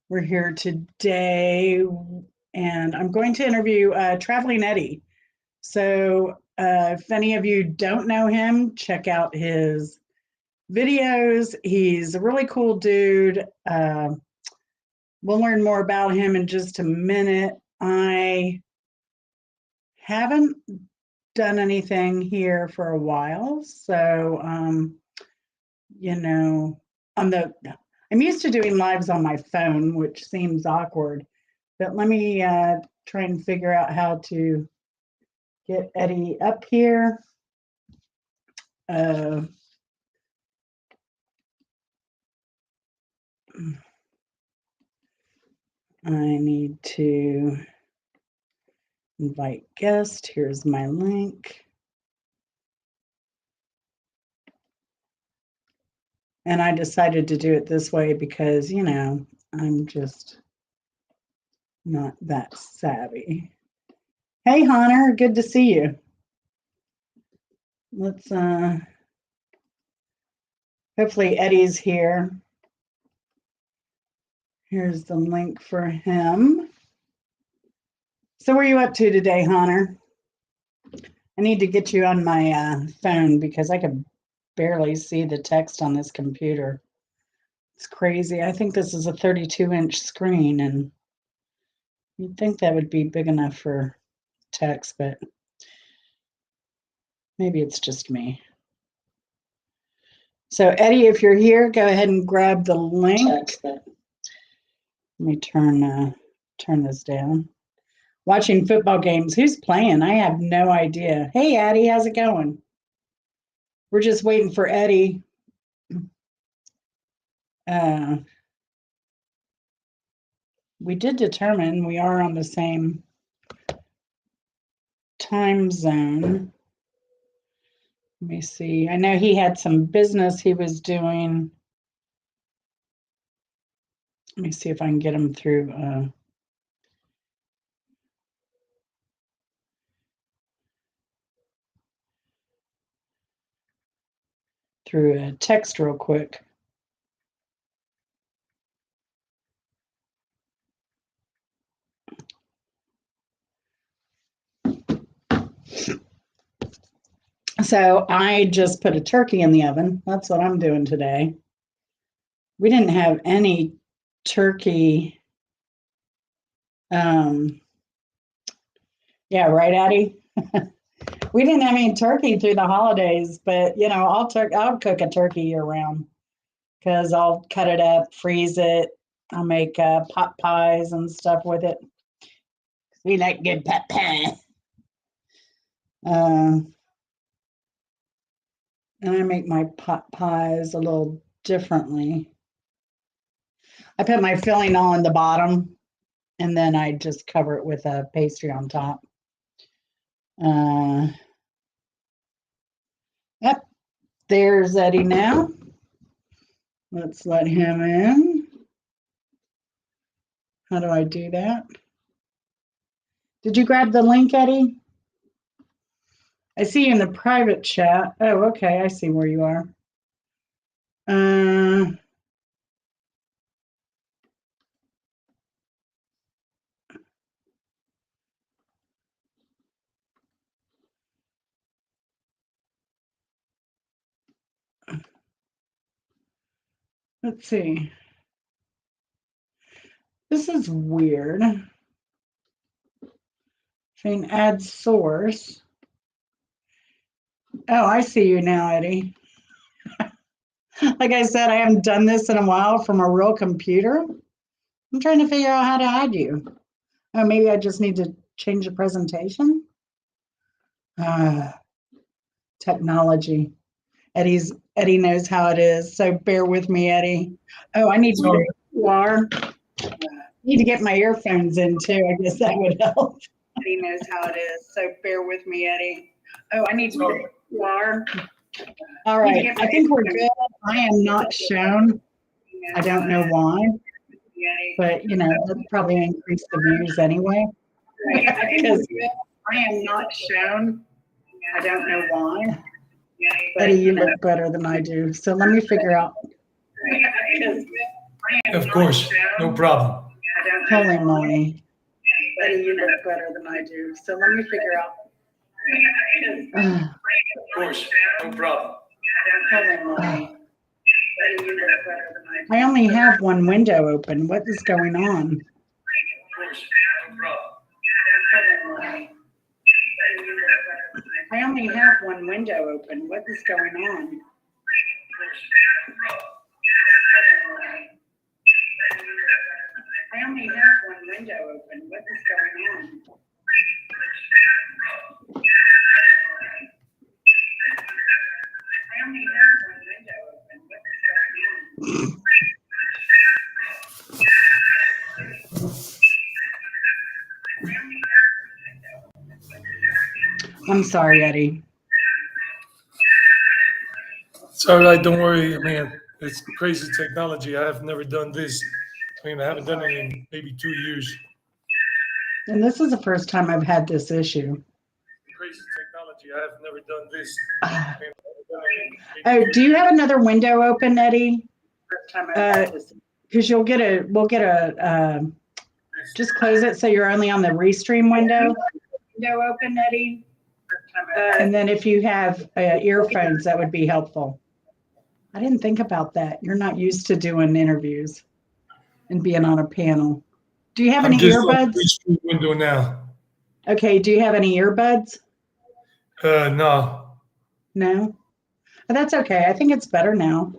We're here today, and I'm going to interview Traveling Eddie. So, if any of you don't know him, check out his videos. He's a really cool dude. We'll learn more about him in just a minute. I haven't done anything here for a while, so on the I'm used to doing lives on my phone, which seems awkward, but let me try and figure out how to get Eddie up here. I need to invite guest. Here's my link. And I decided to do it this way because, I'm just not that savvy. Hey, Hunter, good to see you. Let's, hopefully Eddie's here. Here's the link for him. So what are you up to today, Hunter? I need to get you on my phone because I can barely see the text on this computer. It's crazy. I think this is a 32-inch screen, and you'd think that would be big enough for text, but maybe it's just me. So Eddie, if you're here, go ahead and grab the link. Let me turn this down. Watching football games. Who's playing? I have no idea. Hey, Eddie, how's it going? We're just waiting for Eddie. We did determine we are on the same time zone. Let me see. I know he had some business he was doing. Let me see if I can get him through a text real quick. So I just put a turkey in the oven. That's what I'm doing today. We didn't have any turkey. Yeah, right, Addie? We didn't have any turkey through the holidays, but I'll cook a turkey year round because I'll cut it up, freeze it. I'll make pot pies and stuff with it. We like good pot pie. And I make my pot pies a little differently. I put my filling on the bottom, and then I just cover it with a pastry on top. Yep, there's Eddie now. Let's let him in. How do I do that? Did you grab the link, Eddie? I see you in the private chat. Oh, okay, I see where you are. Let's see. This is weird. Saying add source. Oh, I see you now, Eddie. Like I said, I haven't done this in a while from a real computer. I'm trying to figure out how to add you. Oh, maybe I just need to change the presentation. Technology. Eddie knows how it is, so bear with me, Eddie. Oh, I need to you are. Need to get my earphones in too. I guess that would help. Eddie knows how it is, so bear with me, Eddie. Oh, I need to you are. All right, I think we're good. I am not shown. I don't know why, but that'll probably increase the views anyway. Because I am not shown. I don't know why. Eddie, you look better than I do. So let me figure out. Because Of course, no problem. Holy moly. Eddie, you know better than I do. So let me figure out. Of course, no problem. Holy moly. I only have one window open. What is going on? Of course, no problem. I only have one window open. What is going on? I only have one window open. What is going on? I only have one window open. What is going on? I'm sorry, Eddie. It's all right. Don't worry, man. It's crazy technology. I have never done this. I mean, I haven't done it in maybe 2 years. And this is the first time I've had this issue. Crazy technology. I have never done this. Oh, do you have another window open, Eddie? Because we'll get a, just close it so you're only on the restream window. Window open, Eddie. And then if you have earphones, that would be helpful. I didn't think about that. You're not used to doing interviews and being on a panel. Do you have any earbuds? Restream window now. Okay. Do you have any earbuds? No. No? Oh, that's okay. I think it's better now.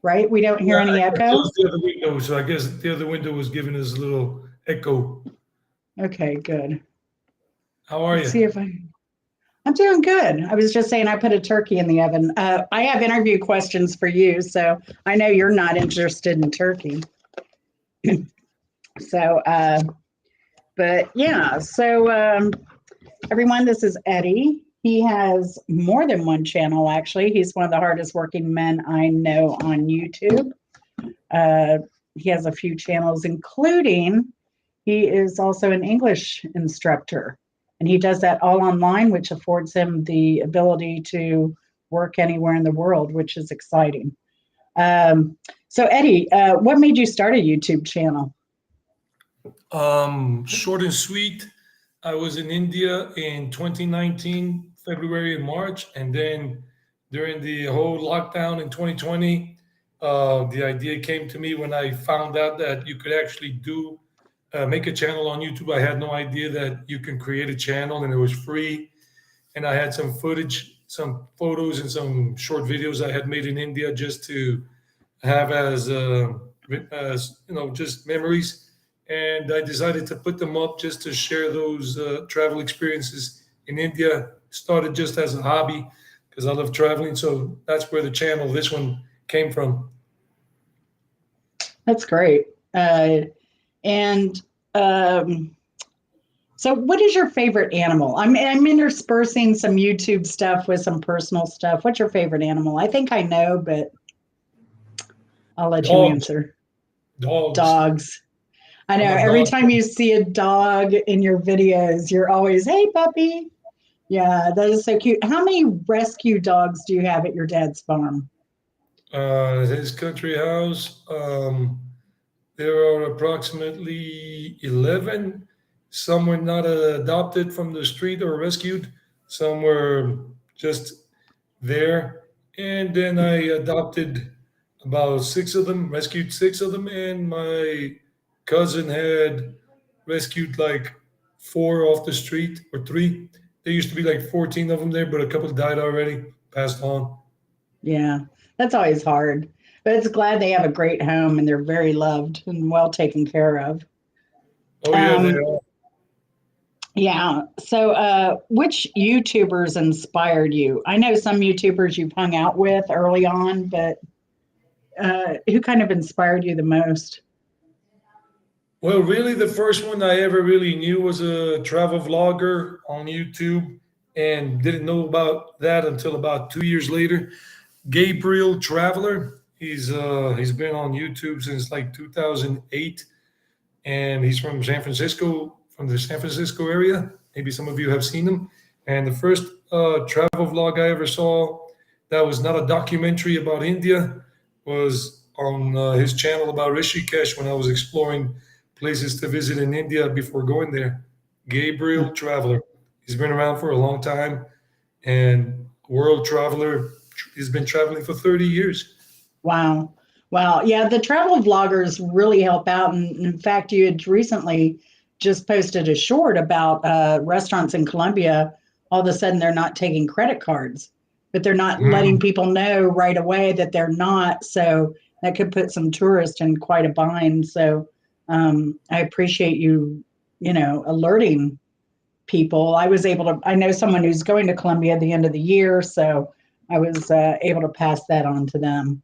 Right? We don't hear any echo? The other window, so I guess the other window was giving us a little echo. Okay, good. How are you? See if I'm doing good. I was just saying I put a turkey in the oven. I have interview questions for you, so I know you're not interested in turkey. So, but yeah, so everyone, this is Eddie. He has more than one channel, actually. He's one of the hardest working men I know on YouTube. He has a few channels, including he is also an English instructor. And he does that all online, which affords him the ability to work anywhere in the world, which is exciting. So Eddie, what made you start a YouTube channel? Short and sweet. I was in India in 2019, February and March. And then during the whole lockdown in 2020, the idea came to me when I found out that you could actually make a channel on YouTube. I had no idea that you can create a channel and it was free. And I had some footage, some photos, and some short videos I had made in India just to have as just memories. And I decided to put them up just to share those travel experiences in India. Started just as a hobby because I love traveling. So that's where the channel, this one, came from. That's great. So what is your favorite animal? I'm interspersing some YouTube stuff with some personal stuff. What's your favorite animal? I think I know, but I'll let you answer. Dogs. I know every time you see a dog in your videos, you're always, hey, puppy. Yeah, that is so cute. How many rescue dogs do you have at your dad's farm? His country house, there are approximately 11. Some were not adopted from the street or rescued. Some were just there. And then I adopted about 6 of them, rescued 6 of them. And my cousin had rescued like 4 off the street, or 3. There used to be like 14 of them there, but a couple died already, passed on. Yeah, that's always hard. But it's glad they have a great home and they're very loved and well taken care of. Oh, yeah, they are. Yeah. So which YouTubers inspired you? I know some YouTubers you've hung out with early on, but who kind of inspired you the most? Well, really, the first one I ever really knew was a travel vlogger on YouTube, and didn't know about that until about 2 years later. Gabriel Traveler. He's been on YouTube since like 2008, and he's from San Francisco, from the San Francisco area. Maybe some of you have seen him. And the first travel vlog I ever saw that was not a documentary about India was on his channel about Rishikesh when I was exploring places to visit in India before going there. Gabriel Traveler. He's been around for a long time and world traveler. He's been traveling for 30 years. Wow. Wow. Yeah, the travel vloggers really help out. And in fact, you had recently just posted a short about restaurants in Colombia. All of a sudden, they're not taking credit cards, but they're not letting Mm. people know right away that they're not. So that could put some tourists in quite a bind. So I appreciate you, alerting people. I was able to, I know someone who's going to Colombia at the end of the year. So I was able to pass that on to them.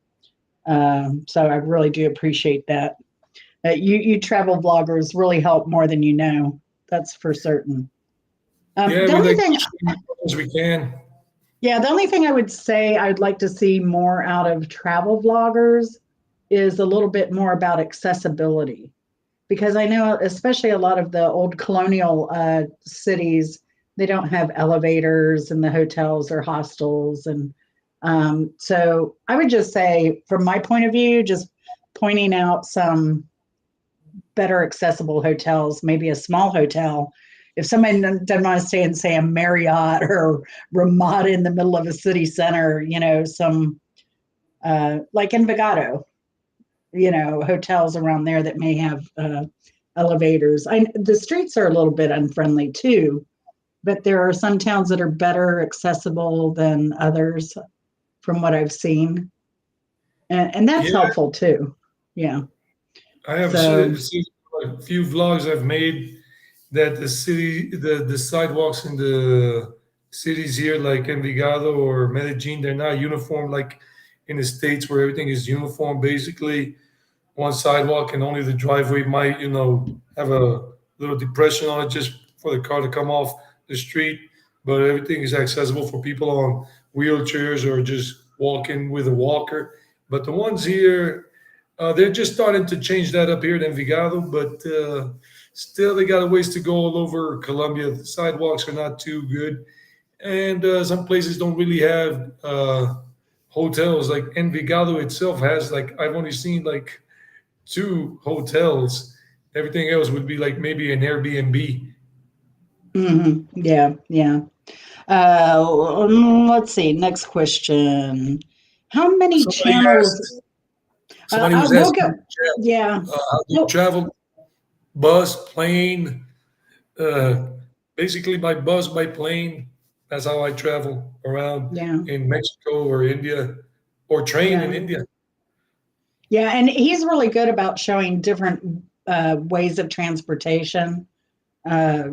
So I really do appreciate that. You travel vloggers really help more than you know. That's for certain. Yeah, The we only like thing, as we can. yeah, the only thing I would say I'd like to see more out of travel vloggers is a little bit more about accessibility, because I know, especially a lot of the old colonial cities, they don't have elevators in the hotels or hostels, and so I would just say, from my point of view, just pointing out some better accessible hotels, maybe a small hotel. If somebody doesn't want to stay in, say, a Marriott or Ramada in the middle of a city center, some like in Vigado, hotels around there that may have elevators. The streets are a little bit unfriendly too, but there are some towns that are better accessible than others, from what I've seen, and that's Yeah, helpful too. Yeah. I have So seen a few vlogs I've made that the sidewalks in the cities here, like Envigado or Medellin, they're not uniform like in the states where everything is uniform. Basically, one sidewalk and only the driveway might, have a little depression on it just for the car to come off the street. But everything is accessible for people on wheelchairs or just walking with a walker. But the ones here, they're just starting to change that up here in Envigado, but still they got a ways to go all over Colombia. The sidewalks are not too good, and some places don't really have hotels. Like Envigado itself has, like, I've only seen like two hotels. Everything else would be like maybe an Airbnb. yeah, yeah. Let's see. Next question. How many Somebody channels? asked, somebody was We'll asking, go. Yeah. how do you Well, travel? Bus, plane, uh, basically by bus, by plane. That's how I travel around yeah, in Mexico or India, or train in yeah, India. yeah. And he's really good about showing different ways of transportation, uh,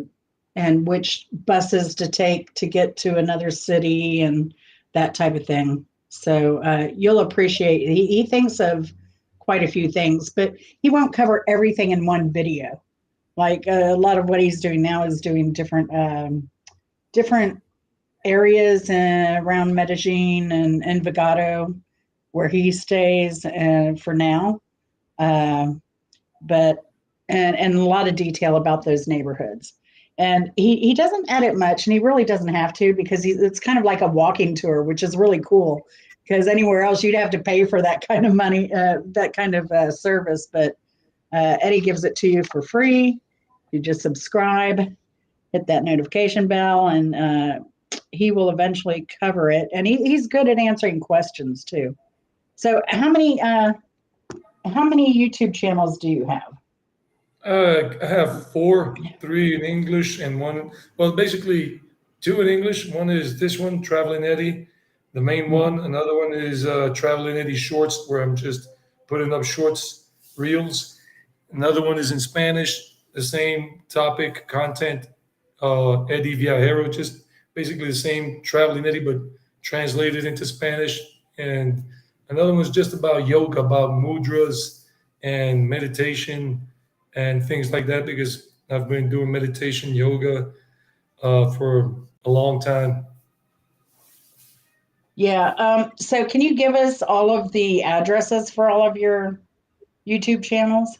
and which buses to take to get to another city and that type of thing. So you'll appreciate. He thinks of quite a few things, but he won't cover everything in one video. Like a lot of what he's doing now is doing different areas around Medellin and Envigado, where he stays for now. Uh, but and a lot of detail about those neighborhoods. And he doesn't edit much, and he really doesn't have to, because it's kind of like a walking tour, which is really cool. Because anywhere else you'd have to pay for that kind of money, that kind of service. But Eddie gives it to you for free. You just subscribe, hit that notification bell, and he will eventually cover it. And he's good at answering questions too. So how many YouTube channels do you have? I have four, three in English and one, well, basically two in English. One is this one, Traveling Eddie, the main one. Mhm. Another one is Traveling Eddie Shorts, where I'm just putting up shorts, reels. Another one is in Spanish, the same topic, content, Eddie Viajero, just basically the same Traveling Eddie, but translated into Spanish. And another one was just about yoga, about mudras and meditation and things like that, because I've been doing meditation, yoga for a long time. Yeah. So can you give us all of the addresses for all of your YouTube channels?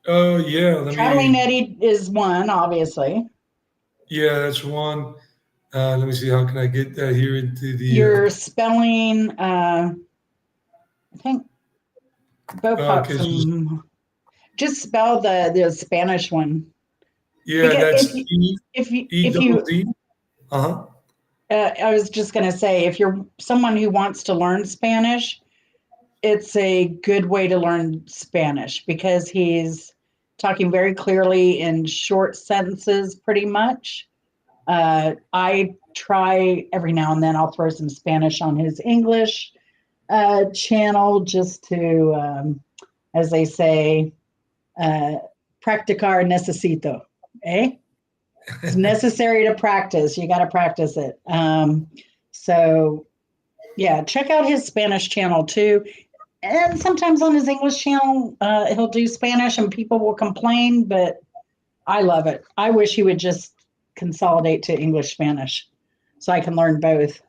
Yeah, Traveling Eddie is one, obviously. yeah, that's one. Let me see, how can I get that here into the, You're spelling, I think. Botox. Because Just spell the Spanish one yeah, because that's E if double you D. Uh huh. I was just going to say if you're someone who wants to learn Spanish, it's a good way to learn Spanish because he's talking very clearly in short sentences, pretty much. I try every now and then, I'll throw some Spanish on his English channel just to, as they say, uh, practicar necesito. Eh? It's necessary to practice. You got to practice it. So, yeah, check out his Spanish channel too. And sometimes on his English channel, he'll do Spanish and people will complain, but I love it. I wish he would just consolidate to English Spanish so I can learn both.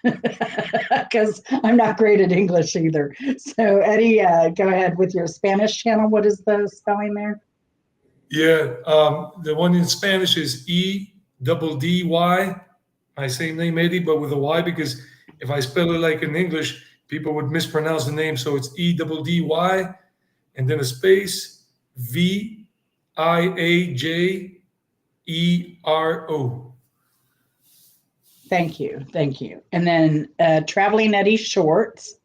Because I'm not great at English either. So, Eddie, go ahead with your Spanish channel. What is the spelling there? Yeah, the one in Spanish is E double D Y. My same name, Eddie, but with a Y because if I spell it like in English, people would mispronounce the name. So it's E double D Y and then a space VIAJERO. Thank you. Thank you. And then Traveling Eddie Shorts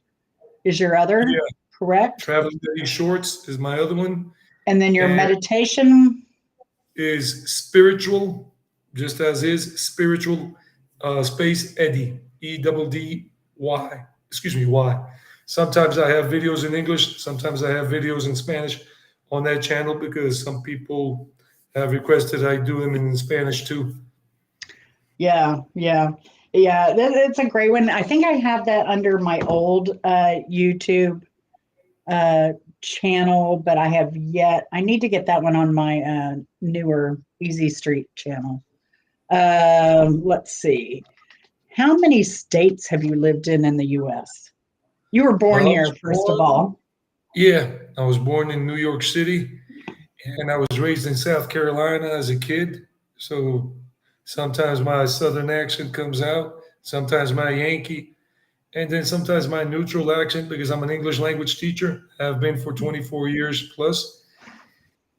is your other, Yeah, correct? Traveling Eddie Shorts is my other one. And then your And meditation. is spiritual, just as is spiritual space Eddie E double D Y. Excuse me, Y. Sometimes I have videos in English. Sometimes I have videos in Spanish on that channel because some people have requested I do them in Spanish too. Yeah, yeah, yeah. It's a great one. I think I have that under my old YouTube uh, channel, but I have yet. I need to get that one on my newer Easy Street channel. Let's see. How many states have you lived in the U.S.? You were born Well, I was here, first of born, all. yeah, I was born in New York City and I was raised in South Carolina as a kid. So sometimes my southern accent comes out, sometimes my Yankee, and then sometimes my neutral accent because I'm an English language teacher. I've been for 24 years plus.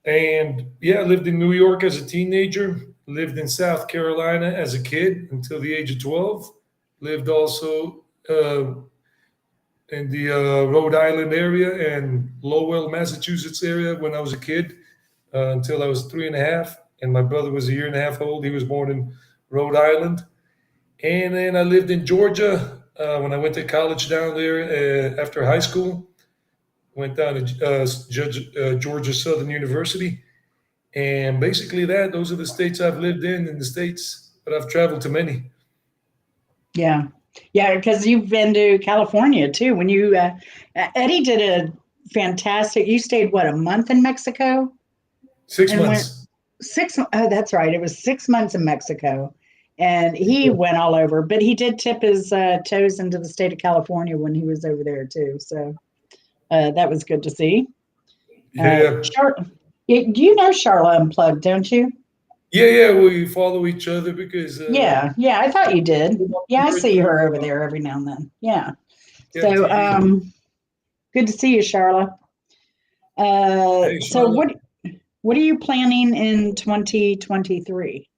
And yeah, I lived in New York as a teenager, lived in South Carolina as a kid until the age of 12, lived also in the Rhode Island area and Lowell, Massachusetts area when I was a kid until I was 3.5. And my brother was a year and a half old. He was born in Rhode Island. And then I lived in Georgia when I went to college down there after high school. Went down to Georgia Southern University. And basically, those are the states I've lived in the states, but I've traveled to many. Yeah, yeah, because you've been to California too. When you Eddie did a fantastic. You stayed what, a month in Mexico Six and went months. Oh, that's right. It was 6 months in Mexico, and he went all over. But he did tip his toes into the state of California when he was over there too. So that was good to see. Yeah. Char- you know Charlotte Unplugged, don't you? Yeah, yeah. We follow each other because Yeah, yeah. I thought you did. we Yeah, I her see through her over there every now and then. Yeah. So TV. good to see you, Charlotte. Hey, So Charlotte. what are you planning in 2023?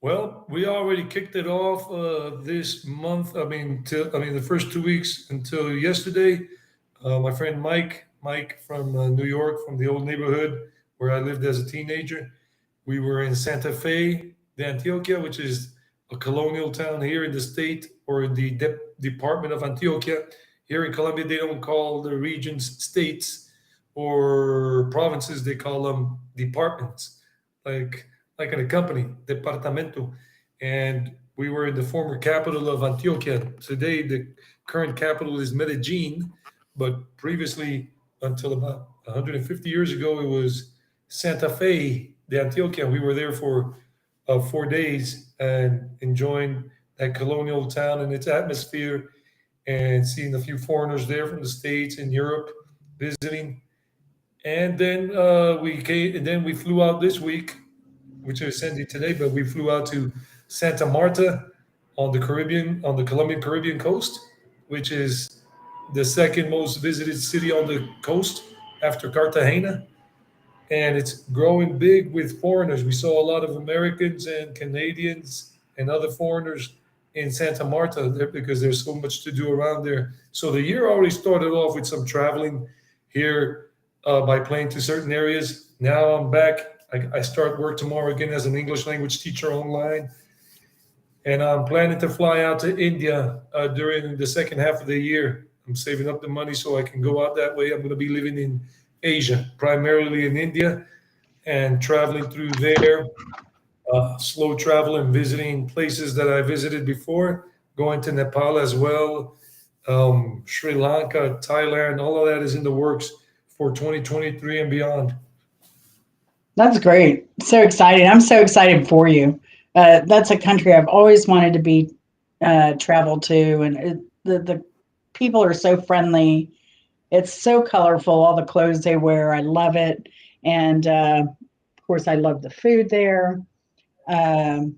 Well, we already kicked it off this month. The first 2 weeks until yesterday. My friend Mike from New York, from the old neighborhood where I lived as a teenager. We were in Santa Fe de Antioquia, which is a colonial town here in the state or in the department of Antioquia. Here in Colombia, they don't call the regions states or provinces; they call them departments, like like in a company, departamento. And we were in the former capital of Antioquia. Today, the current capital is Medellin, but previously, until about 150 years ago, it was Santa Fe de Antioquia. We were there for 4 days and enjoying that colonial town and its atmosphere and seeing a few foreigners there from the States and Europe visiting. And then we flew out this week, which is sending today, but we flew out to Santa Marta on the Colombian Caribbean coast, which is the second most visited city on the coast after Cartagena, and it's growing big with foreigners. We saw a lot of Americans and Canadians and other foreigners in Santa Marta there because there's so much to do around there. So the year already started off with some traveling here by plane to certain areas. Now I'm back. I start work tomorrow again as an English language teacher online, and I'm planning to fly out to India during the second half of the year. I'm saving up the money so I can go out that way. I'm going to be living in Asia, primarily in India, and traveling through there, slow travel and visiting places that I visited before, going to Nepal as well, Sri Lanka, Thailand, all of that is in the works for 2023 and beyond. That's great. So exciting. I'm so excited for you. That's a country I've always wanted to be travel to, and the people are so friendly. It's so colorful, all the clothes they wear. I love it. And of course, I love the food there. Um,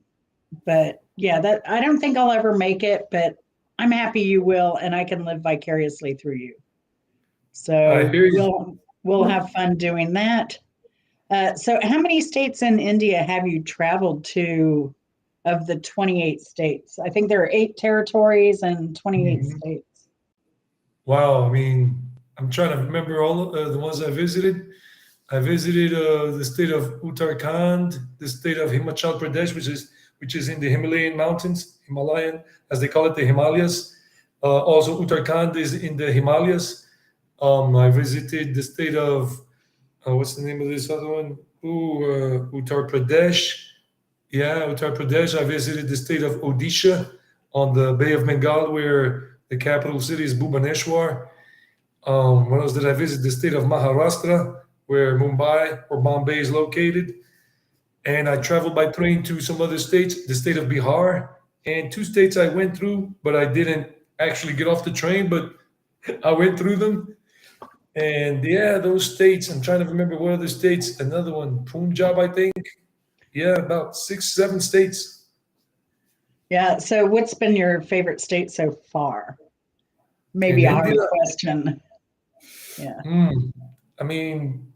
but yeah, that I don't think I'll ever make it, but I'm happy you will, and I can live vicariously through you. I So hear you. we'll have fun doing that. So how many states in India have you traveled to of the 28 states? I think there are 8 territories and 28 Mhm. states. Wow. I mean, I'm trying to remember all the ones I visited. I visited the state of Uttarakhand, the state of Himachal Pradesh, which is in the Himalayan mountains, Himalayan as they call it, the Himalayas. Also, Uttarakhand is in the Himalayas. I visited the state of what's the name of this other one? Uttar Pradesh. Yeah, Uttar Pradesh. I visited the state of Odisha on the Bay of Bengal, where the capital city is Bhubaneswar. What else did I visit? The state of Maharashtra, where Mumbai or Bombay is located. And I traveled by train to some other states, the state of Bihar, and 2 states I went through, but I didn't actually get off the train, but I went through them. And yeah, those states, I'm trying to remember what other states, another one, Punjab, I think. Yeah, about 6, 7 states Yeah. So what's been your favorite state so far? in Maybe a India. hard question. Yeah. Hmm. I mean,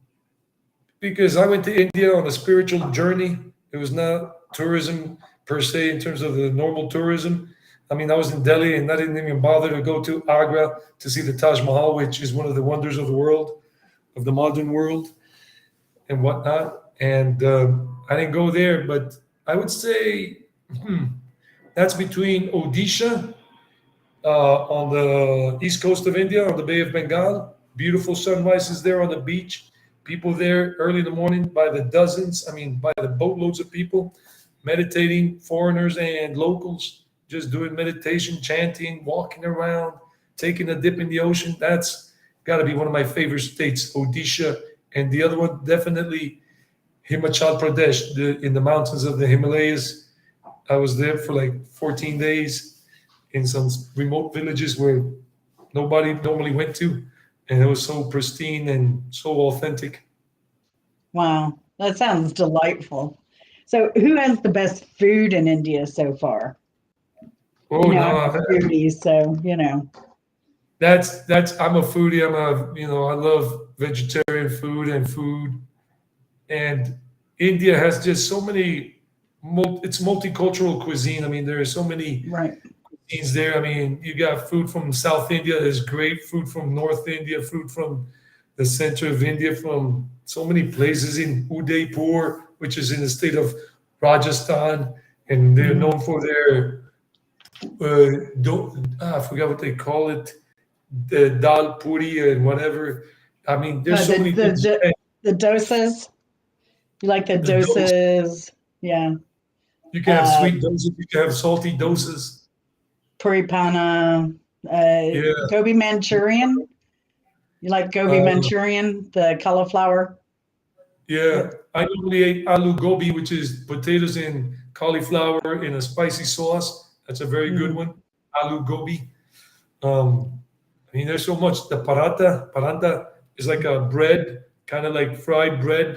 because I went to India on a spiritual journey. It was not tourism per se in terms of the normal tourism. I mean, I was in Delhi and I didn't even bother to go to Agra to see the Taj Mahal, which is one of the wonders of the world, of the modern world and whatnot. And I didn't go there, but I would say that's between Odisha on the east coast of India, on the Bay of Bengal. Beautiful sunrises there on the beach. People there early in the morning by the dozens, I mean, by the boatloads of people meditating, foreigners and locals just doing meditation, chanting, walking around, taking a dip in the ocean. That's got to be one of my favorite states, Odisha. And the other one, definitely Himachal Pradesh, in the mountains of the Himalayas. I was there for like 14 days in some remote villages where nobody normally went to, and it was so pristine and so authentic. Wow. That sounds delightful. So who has the best food in India so far? Oh I'm no, a foodie, so that's I'm a foodie. I love vegetarian food and food, and India has just so many. It's multicultural cuisine. I mean, there are so many right. cuisines there. I mean, you got food from South India. There's great food from North India. Food from the center of India, from so many places in Udaipur, which is in the state of Rajasthan, and they're Mhm. known for their I forgot what they call it, the dal puri and whatever. I mean, Uh, there's so the, many the things. the And the dosas. You like the the dose, dosas? Yeah. you can have Uh, sweet doses, you can have salty doses. Puri pana. Yeah. Gobi Manchurian. You like gobi Uh, Manchurian? The cauliflower. yeah. With, I normally ate aloo gobi, which is potatoes and cauliflower in a spicy sauce. That's a very good mhm, one. Aloo gobi. Um, I mean, there's so much. The paratha, paranta is like a bread, kind of like fried bread,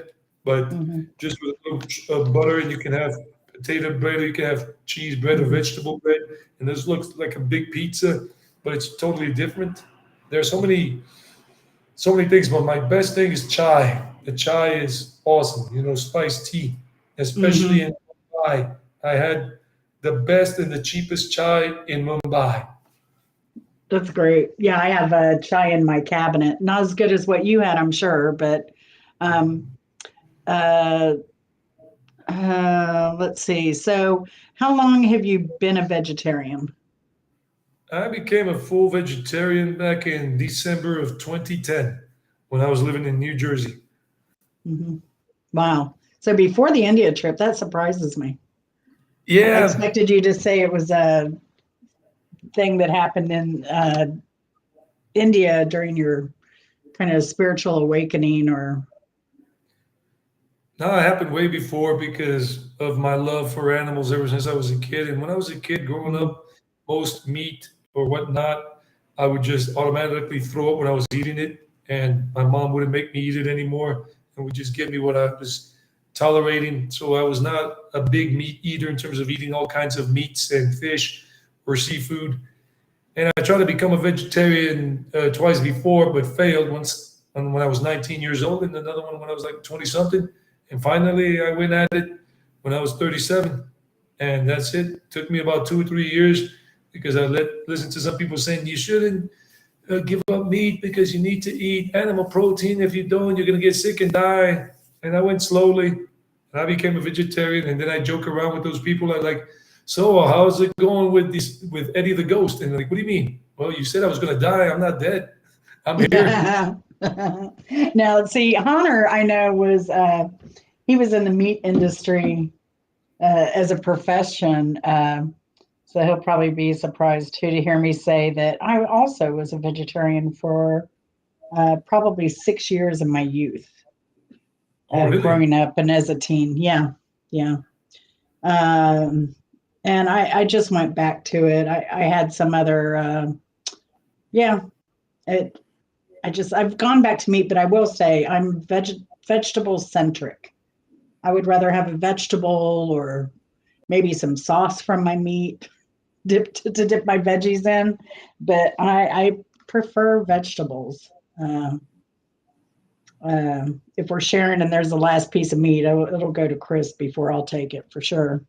but mhm, just with a little butter, and you can have potato bread, or you can have cheese bread or mhm. vegetable bread, and this looks like a big pizza, but it's totally different. There's so many things, but my best thing is chai. The chai is awesome. Spiced tea, especially Hmm. in Mumbai. I had the best and the cheapest chai in Mumbai. That's great. Yeah, I have a chai in my cabinet. Not as good as what you had, I'm sure, but um, uh, let's see. So, how long have you been a vegetarian? I became a full vegetarian back in December of 2010 when I was living in New Jersey. Hmm. Wow. So, before the India trip, that surprises me. I Yeah, expected you to say it was a thing that happened in India during your kind of spiritual awakening, or no, it happened way before because of my love for animals ever since I was a kid. And when I was a kid growing Mhm. up, most meat or whatnot, I would just automatically throw up when I was eating it. And my mom wouldn't make me eat it anymore and would just give me what I was tolerating. So I was not a big meat eater in terms of eating all kinds of meats and fish or seafood. And I tried to become a vegetarian twice before, but failed once when I was 19 years old, and another one when I was like 20 something. And finally, I went at it when I was 37, and that's it. Took me about 2 or 3 years because listened to some people saying you shouldn't give up meat because you need to eat animal protein. If you don't, you're gonna get sick and die. And I went slowly, and I became a vegetarian. And then I joke around with those people. I like, so how's it going with Eddie the Ghost? And they're like, what do you mean? Well, you said I was gonna die. I'm not dead. I'm here. Yeah. Now, see, Hunter, I know he was in the meat industry as a profession. So he'll probably be surprised too to hear me say that I also was a vegetarian for probably 6 years of my youth, Oh, really? growing up and as a teen. Yeah, yeah. Um, and I just went back to it. I had some other, yeah. It, I've gone back to meat, but I will say I'm vegetable centric. I would rather have a vegetable or maybe some sauce from my meat to dip my veggies in, but I prefer vegetables. Uh, if we're sharing and there's the last piece of meat, it'll go to Chris before I'll take it for sure.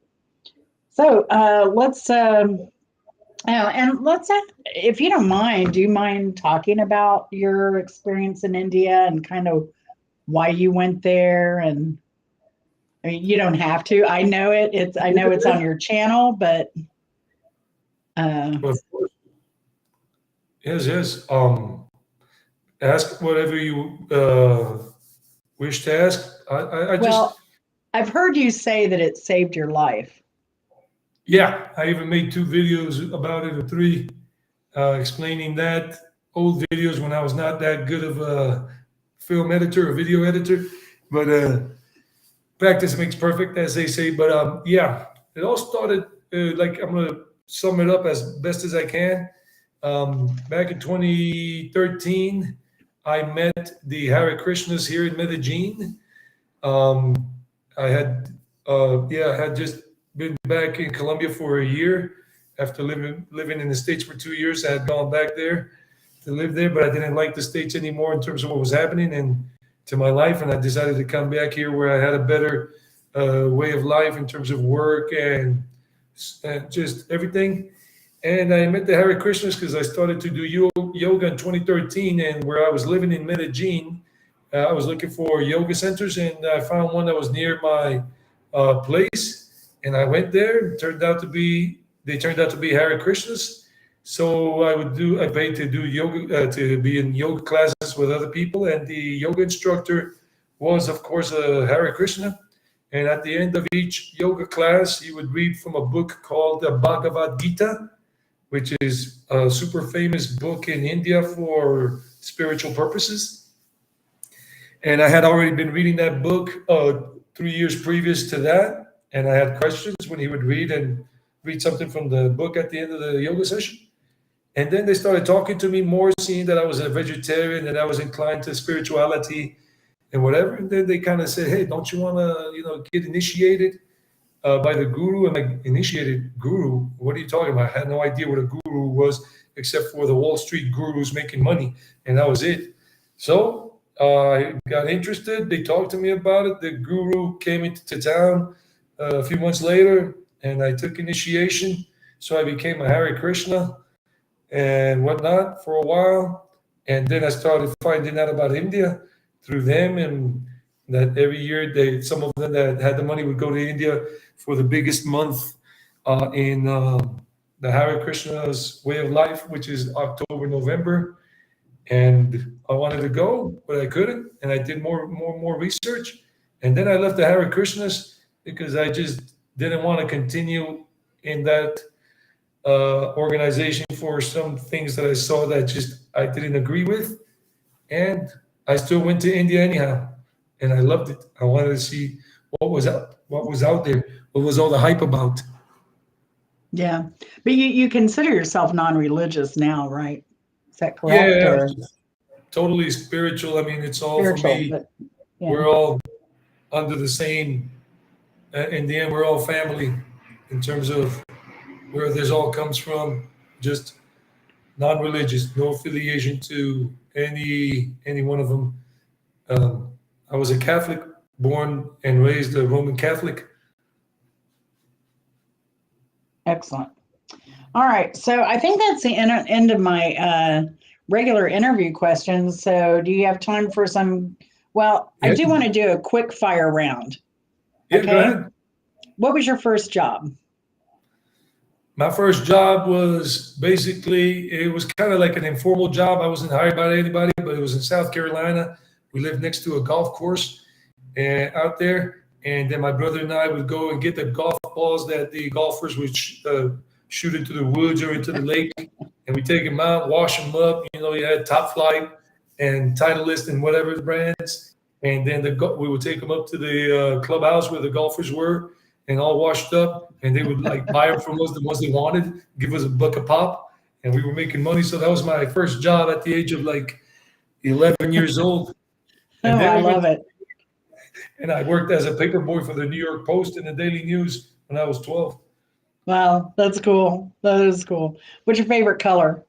So let's and let's if you don't mind, do you mind talking about your experience in India and kind of why you went there? And I mean, you don't have to. I know it's on your channel, but uh, Of course. Yes, yes. Ask whatever you wish to ask. I just, well, I've heard you say that it saved your life. yeah, I even made 2 videos about it, or three, explaining that. Old videos when I was not that good of a film editor or video editor, but practice makes perfect, as they say. But yeah, it all started like I'm gonna sum it up as best as I can. Back in 2013, I met the Hare Krishnas here in Medellin. Um, I had, yeah, I had just been back in Colombia for a year after living in the States for 2 years. I had gone back there to live there, but I didn't like the States anymore in terms of what was happening and to my life, and I decided to come back here where I had a better way of life in terms of work and just everything. And I met the Hare Krishnas because I started to do yoga in 2013, and where I was living in Medellin, I was looking for yoga centers, and I found one that was near my place, and I went there. They turned out to be Hare Krishnas. So I paid to do yoga, to be in yoga classes with other people, and the yoga instructor was, of course, a Hare Krishna. And at the end of each yoga class, he would read from a book called the Bhagavad Gita, which is a super famous book in India for spiritual purposes. And I had already been reading that book 3 years previous to that. And I had questions when he would read something from the book at the end of the yoga session. And then they started talking to me more, seeing that I was a vegetarian and I was inclined to spirituality and whatever. And then they kind of said, "Hey, don't you want to, get initiated by the guru?" And like, initiated guru? What are you talking about? I had no idea what a guru was. except for the Wall Street gurus making money, and that was it. So I got interested. They talked to me about it. The guru came into town a few months later, and I took initiation. So I became a Hare Krishna and whatnot for a while. And then I started finding out about India through them, and that every year some of them that had the money would go to India for the biggest month in the Hare Krishna's way of life, which is October, November. And I wanted to go, but I couldn't. And I did more research. And then I left the Hare Krishnas because I just didn't want to continue in that organization for some things that I saw that just I didn't agree with. And I still went to India anyhow, and I loved it. I wanted to see what was out there, what was all the hype about. Yeah. But you consider yourself non-religious now, right? Is that correct? Yeah, Or totally spiritual. I mean, it's all for spiritual? me. But yeah. We're all under the same. In the end, we're all family in terms of where this all comes from. Just non-religious, no affiliation to any one of them. I was a Catholic, born and raised a Roman Catholic. Excellent. All right. So I think that's the end of my regular interview questions. So do you have time for some? Well, I Yeah, do want to do a quick fire round. yeah, go Okay. ahead. What was your first job? My first job was basically, it was kind of like an informal job. I wasn't hired by anybody, but it was in South Carolina. We lived next to a golf course out there. And then my brother and I would go and get the golf balls that the golfers would shoot into the woods or into the lake. And we take them out, wash them up. You know, you had Top Flight and Titleist and whatever brands. And then we would take them up to the clubhouse where the golfers were, and all washed up, and they would like buy them from us, the ones they wanted, give us a buck a pop, and we were making money. So that was my first job at the age of like 11 years old. Oh, And then I love it. and I worked as a paper boy for the New York Post and the Daily News when I was 12. Wow, that's cool. That is cool. What's your favorite color?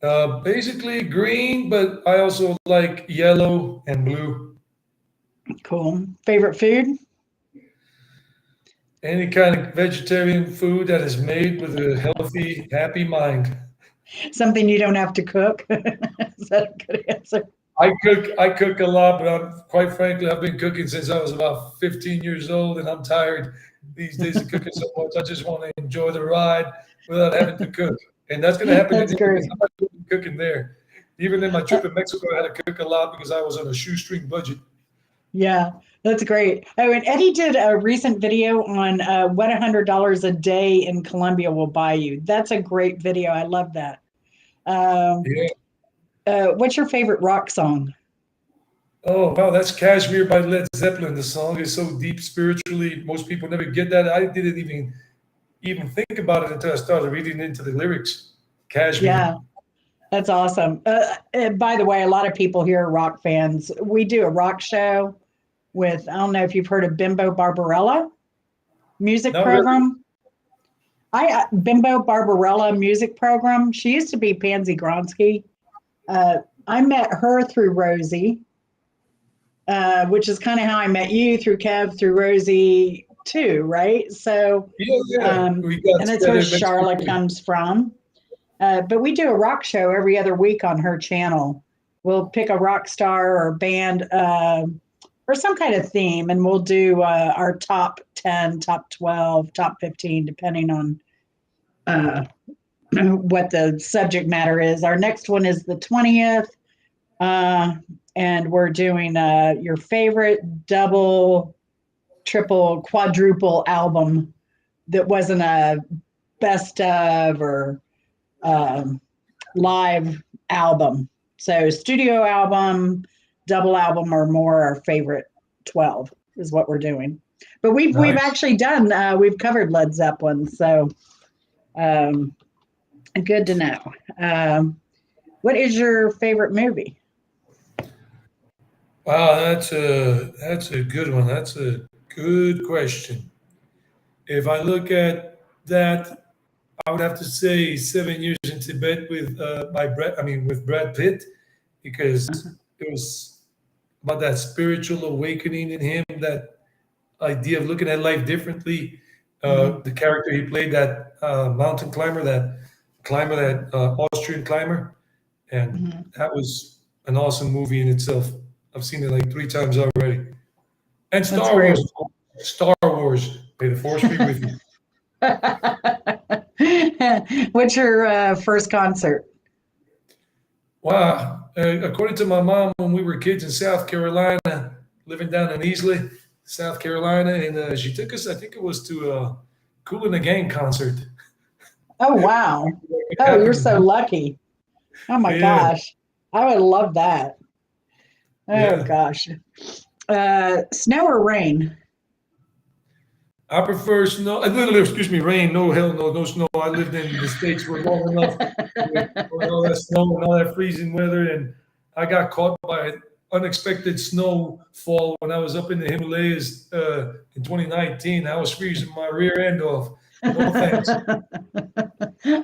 Basically green, but I also like yellow and blue. Cool. Favorite food? Any kind of vegetarian food that is made with a healthy, happy mind. Something you don't have to cook? Is that a good answer? I cook a lot, but quite frankly, I've been cooking since I was about 15 years old, and I'm tired these days of cooking so much. I just want to enjoy the ride without having to cook, and that's going to happen in That's India great. because I'm not doing cooking there. Even in my trip in Mexico, I had to cook a lot because I was on a shoestring budget. Yeah, that's great. Oh, and Eddie did a recent video on what $100 a day in Colombia will buy you. That's a great video. I love that. Um, Yeah. what's your favorite rock song? Oh wow, that's Kashmir by Led Zeppelin. The song is so deep spiritually. Most people never get that. I didn't even think about it until I started reading into the lyrics. Kashmir. Yeah, that's awesome. By the way, a lot of people here are rock fans. We do a rock show with, I don't know if you've heard of Bimbo Barbarella music Not really. program. Bimbo Barbarella music program. She used to be Pansy Gronsky. I met her through Rosie, which is kind of how I met you through Kev, through Rosie too, right? So, Yeah. We got and that's where together in Mexico Charlotte City. comes from. But we do a rock show every other week on her channel. We'll pick a rock star or band or some kind of theme, and we'll do our top 10, top 12, top 15, depending on what the subject matter is. Our next one is the 20th, and we're doing your favorite double, triple, quadruple album that wasn't a best of or live album. So studio album, double album, or more. Our favorite 12 is what we're doing. But we've Nice. actually done we've covered Led Zeppelin, so good to know. What is your favorite movie? Wow, that's a good one. That's a good question. If I look at that, I would have to say 7 years into Tibet with with Brad Pitt, because it was about that spiritual awakening in him, that idea of looking at life differently. Mhm. The character he played, that mountain climber, that Austrian climber, and Mhm. that was an awesome movie in itself. I've seen it like 3 times already. And That's Star great. Wars, Star Wars. May the Force be with you. What's your first concert? Wow. According to my mom, when we were kids in South Carolina, living down in Easley, South Carolina, and she took us, I think it was to a Cool in the Gang concert. Oh, wow. It Oh, you're so happened. lucky. Oh my Yeah, gosh. I would love that. Oh yeah. gosh. Snow or rain? I prefer snow. Excuse me, rain. No, hell no, no snow. I lived in the States for long enough with all that snow and all that freezing weather. And I got caught by unexpected snowfall when I was up in the Himalayas in 2019. I was freezing my rear end off. No thanks.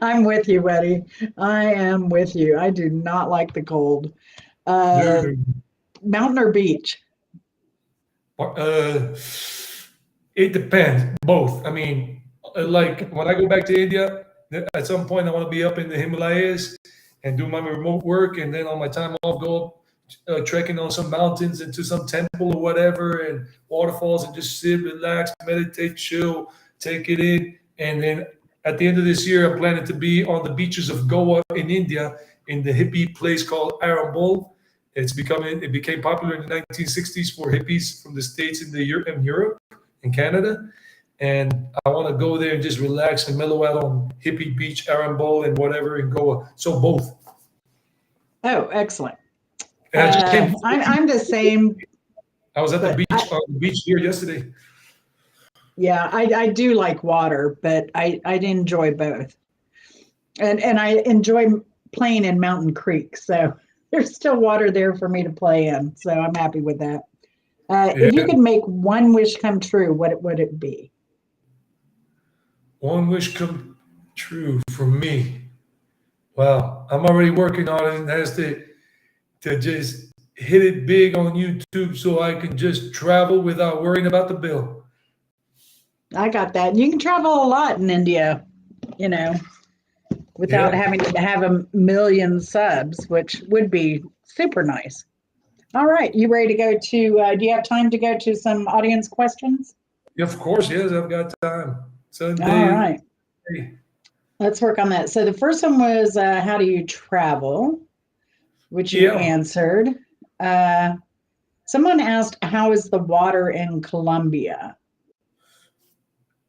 I'm with you, Eddie. I am with you. I do not like the cold. Uh, Dude, mountain or beach? uh, it depends. Both. I mean, like when I go back to India, at some point I want to be up in the Himalayas and do my remote work, and then on my time off, go trekking on some mountains into some temple or whatever, and waterfalls, and just sit, relax, meditate, chill, take it in. And then at the end of this year, I'm planning to be on the beaches of Goa in India, in the hippie place called Arambol. It became popular in the 1960s for hippies from the States and Europe and Canada. And I want to go there and just relax and mellow out on hippie beach, Arambol, and whatever in Goa. So both. Oh, excellent. And I just came. I'm the same, I was at the but beach on the beach here yesterday. yeah, I do like water, but I enjoy both, and I enjoy playing in Mountain Creek. So there's still water there for me to play in. So I'm happy with that. Yeah. If you could make one wish come true, what would it be? One wish come true for me. Wow. I'm already working on it, and that's to just hit it big on YouTube so I can just travel without worrying about the bill. I got that. You can travel a lot in India, you know, without Yeah. having to have a million subs, which would be super nice. All right, you ready to go to? Do you have time to go to some audience questions? Yeah, of course, yes, I've got time. All Sunday. right, let's work on that. So the first one was how do you travel, which you Yeah. answered. Uh, Someone asked, how is the water in Colombia?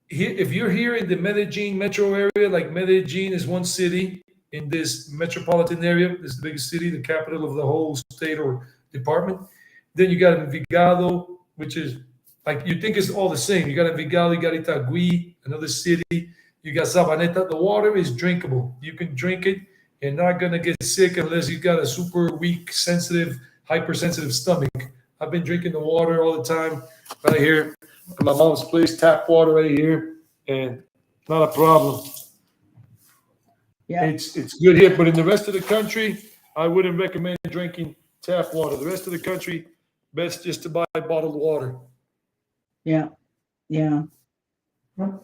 Here, if you're here in the Medellin metro area, like Medellin is one city in this metropolitan area, this is the biggest city, the capital of the whole state or department. Then you got Envigado, which is like you think it's all the same. You got Envigado, you got Itagüí, another city. You got Sabaneta. The water is drinkable. You can drink it. You're not gonna get sick unless you got a super weak, sensitive, hypersensitive stomach. I've been drinking the water all the time right here at my mom's place, tap water right here, and not a problem. Yeah, It's good here, but in the rest of the country, I wouldn't recommend drinking tap water. The rest of the country, best just to buy bottled water. yeah, yeah.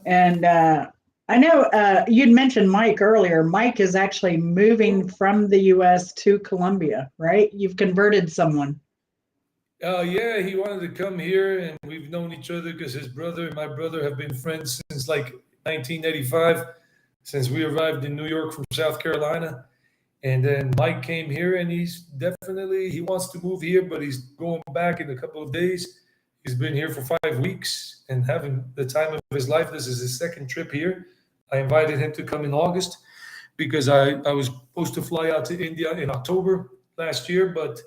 And I know you'd mentioned Mike earlier. Mike is actually moving from the US to Colombia, right? You've converted someone. Yeah, he wanted to come here, and we've known each other because his brother and my brother have been friends since like 1985, since we arrived in New York from South Carolina. And then Mike came here, and he wants to move here, but he's going back in a couple of days. He's been here for 5 weeks and having the time of his life. This is his second trip here. I invited him to come in August because I was supposed to fly out to India in October last year, but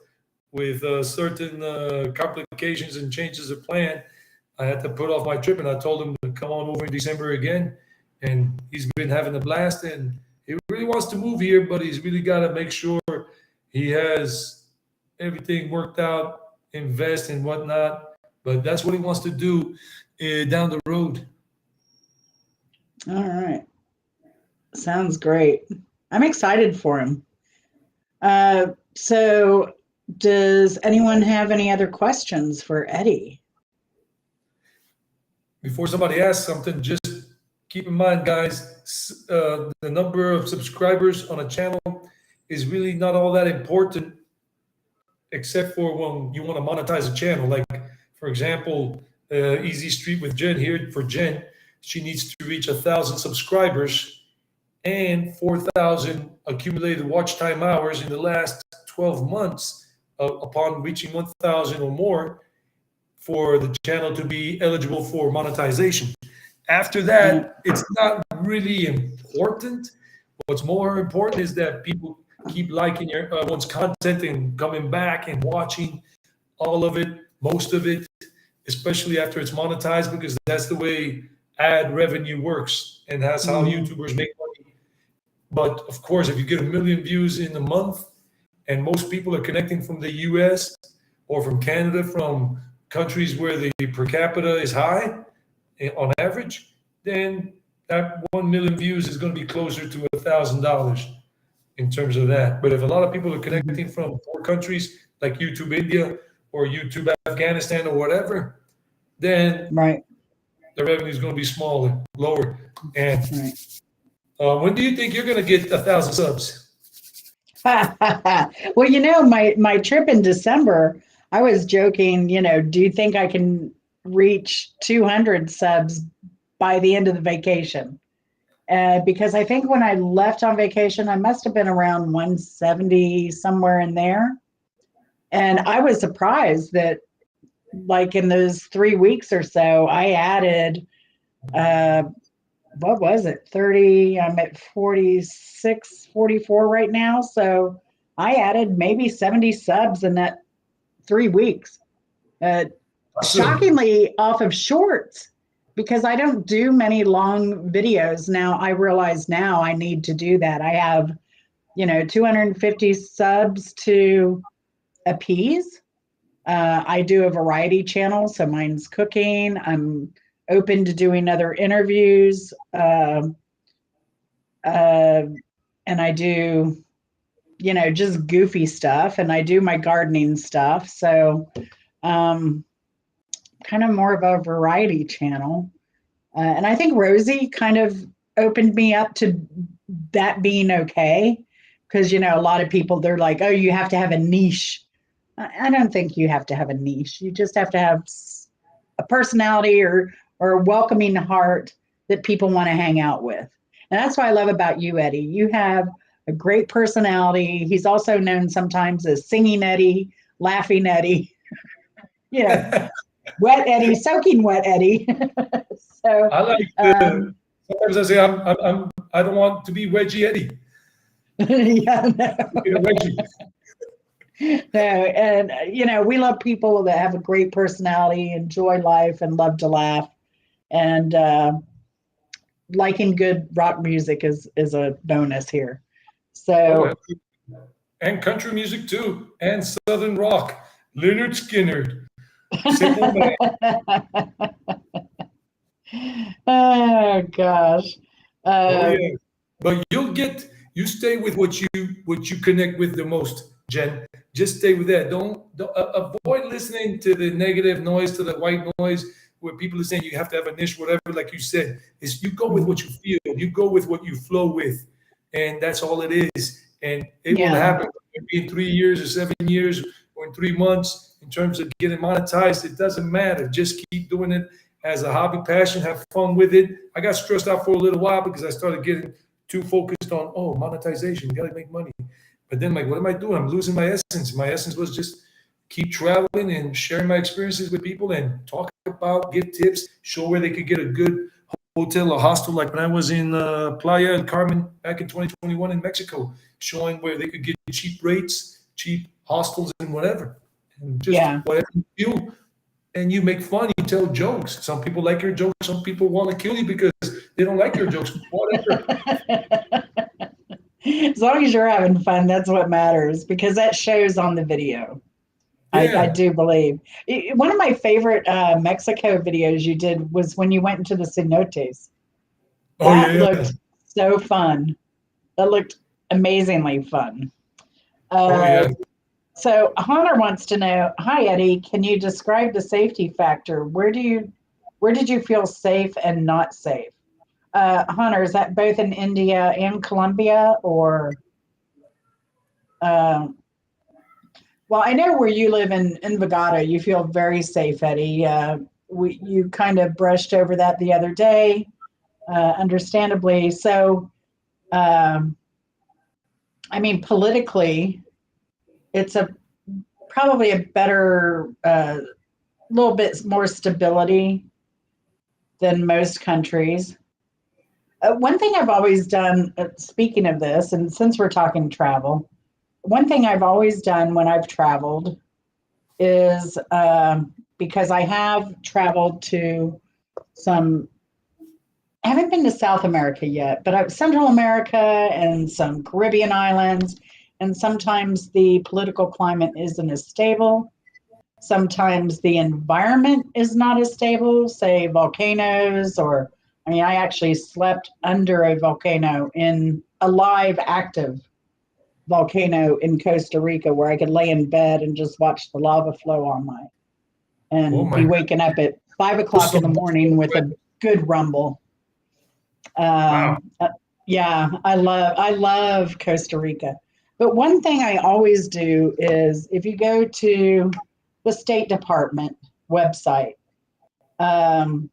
with certain complications and changes of plan, I had to put off my trip, and I told him to come on over in December again. And he's been having a blast, and he really wants to move here, but he's really got to make sure he has everything worked out, invest and whatnot. But that's what he wants to do down the road. All right. Sounds great. I'm excited for him. So does anyone have any other questions for Eddie? Before somebody asks something, just keep in mind, guys, the number of subscribers on a channel is really not all that important, except for when you want to monetize a channel. Like, for example, Easy Street with Jen here for Jen, she needs to reach 1,000 subscribers and 4,000 accumulated watch time hours in the last 12 months upon reaching 1,000 or more for the channel to be eligible for monetization. After that, it's not really important. What's more important is that people keep liking your one's content and coming back and watching all of it, most of it, especially after it's monetized, because that's the way ad revenue works, and that's how YouTubers make money. But of course, if you get 1 million views in a month, and most people are connecting from the US or from Canada, from countries where the per capita is high on average, then that 1 million views is going to be closer to $1,000 in terms of that. But if a lot of people are connecting from poor countries like YouTube India or YouTube Afghanistan or whatever, then the revenue is going to be smaller, lower. And when do you think you're going to get 1,000 subs? Well, my trip in December, I was joking, do you think I can reach 200 subs by the end of the vacation? Because I think when I left on vacation, I must have been around 170, somewhere in there. And I was surprised that, like, in those 3 weeks or so, I added, what was it, 30, I'm at 46, 44 right now. So I added maybe 70 subs in that 3 weeks. Shockingly off of shorts, because I don't do many long videos. Now I realize now I need to do that. I have, 250 subs to appease. I do a variety channel, so mine's cooking. I'm open to doing other interviews. And I do, just goofy stuff, and I do my gardening stuff. So kind of more of a variety channel. And I think Rosie kind of opened me up to that being okay. Because, a lot of people, they're like, oh, you have to have a niche. I don't think you have to have a niche. You just have to have a personality or a welcoming heart that people want to hang out with. And that's what I love about you, Eddie. You have a great personality. He's also known sometimes as Singing Eddie, Laughing Eddie, Wet Eddie, Soaking Wet Eddie. So I like sometimes I say I don't want to be Wedgie Eddie. Yeah, no. No, and we love people that have a great personality, enjoy life, and love to laugh. And liking good rock music is a bonus here. So and country music too, and southern rock. Leonard Skinner, Simple Man. Oh gosh. Yeah. But you stay with what you connect with the most, Jen. Just stay with that. Don't avoid listening to the negative noise, to the white noise, where people are saying you have to have a niche, whatever. Like you said, is you go with what you feel, you go with what you flow with, and that's all it is. And it will happen in 3 years or 7 years or in 3 months. In terms of getting monetized, it doesn't matter. Just keep doing it as a hobby, passion, have fun with it. I got stressed out for a little while because I started getting too focused on monetization. You got to make money. But then, like, what am I doing? I'm losing my essence. My essence was just keep traveling and sharing my experiences with people and talk about, give tips, show where they could get a good hotel or hostel. Like when I was in Playa del Carmen back in 2021 in Mexico, showing where they could get cheap rates, cheap hostels and whatever. And just whatever you do. And you make fun, you tell jokes. Some people like your jokes. Some people want to kill you because they don't like your jokes. Whatever. As long as you're having fun, that's what matters, because that shows on the video. I do believe. One of my favorite Mexico videos you did was when you went into the cenotes. That looked so fun. That looked amazingly fun. Oh Uh, yeah. so Hunter wants to know, hi Eddie, can you describe the safety factor? Where did you feel safe and not safe? Hunter, is that both in India and Colombia, or um, well, I know where you live in Envigado, you feel very safe, Eddie. You kind of brushed over that the other day, understandably. So, um, I mean, politically, it's a probably a better, little bit more stability than most countries. One thing I've always done, speaking of this, and since we're talking travel, one thing I've always done when I've traveled is because I have traveled to some, I haven't been to South America yet, but Central America and some Caribbean islands. And sometimes the political climate isn't as stable. Sometimes the environment is not as stable, say volcanoes, or I mean, I actually slept under a volcano in a live, active volcano in Costa Rica where I could lay in bed and just watch the lava flow all night Oh and my be waking up at 5 o'clock in the morning with a good rumble. Wow. Um, uh, yeah, I love Costa Rica. But one thing I always do is if you go to the State Department website, um,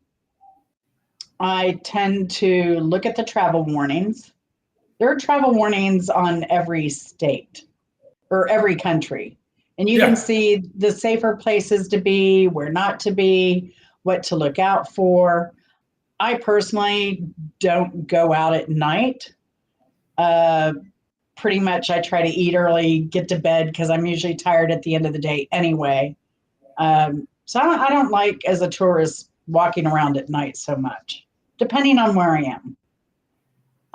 I tend to look at the travel warnings. There are travel warnings on every state or every country. And you can Yeah. see the safer places to be, where not to be, what to look out for. I personally don't go out at night. Uh, Pretty much, I try to eat early, get to bed because I'm usually tired at the end of the day anyway. So I don't like, as a tourist, walking around at night so much, depending on where I am,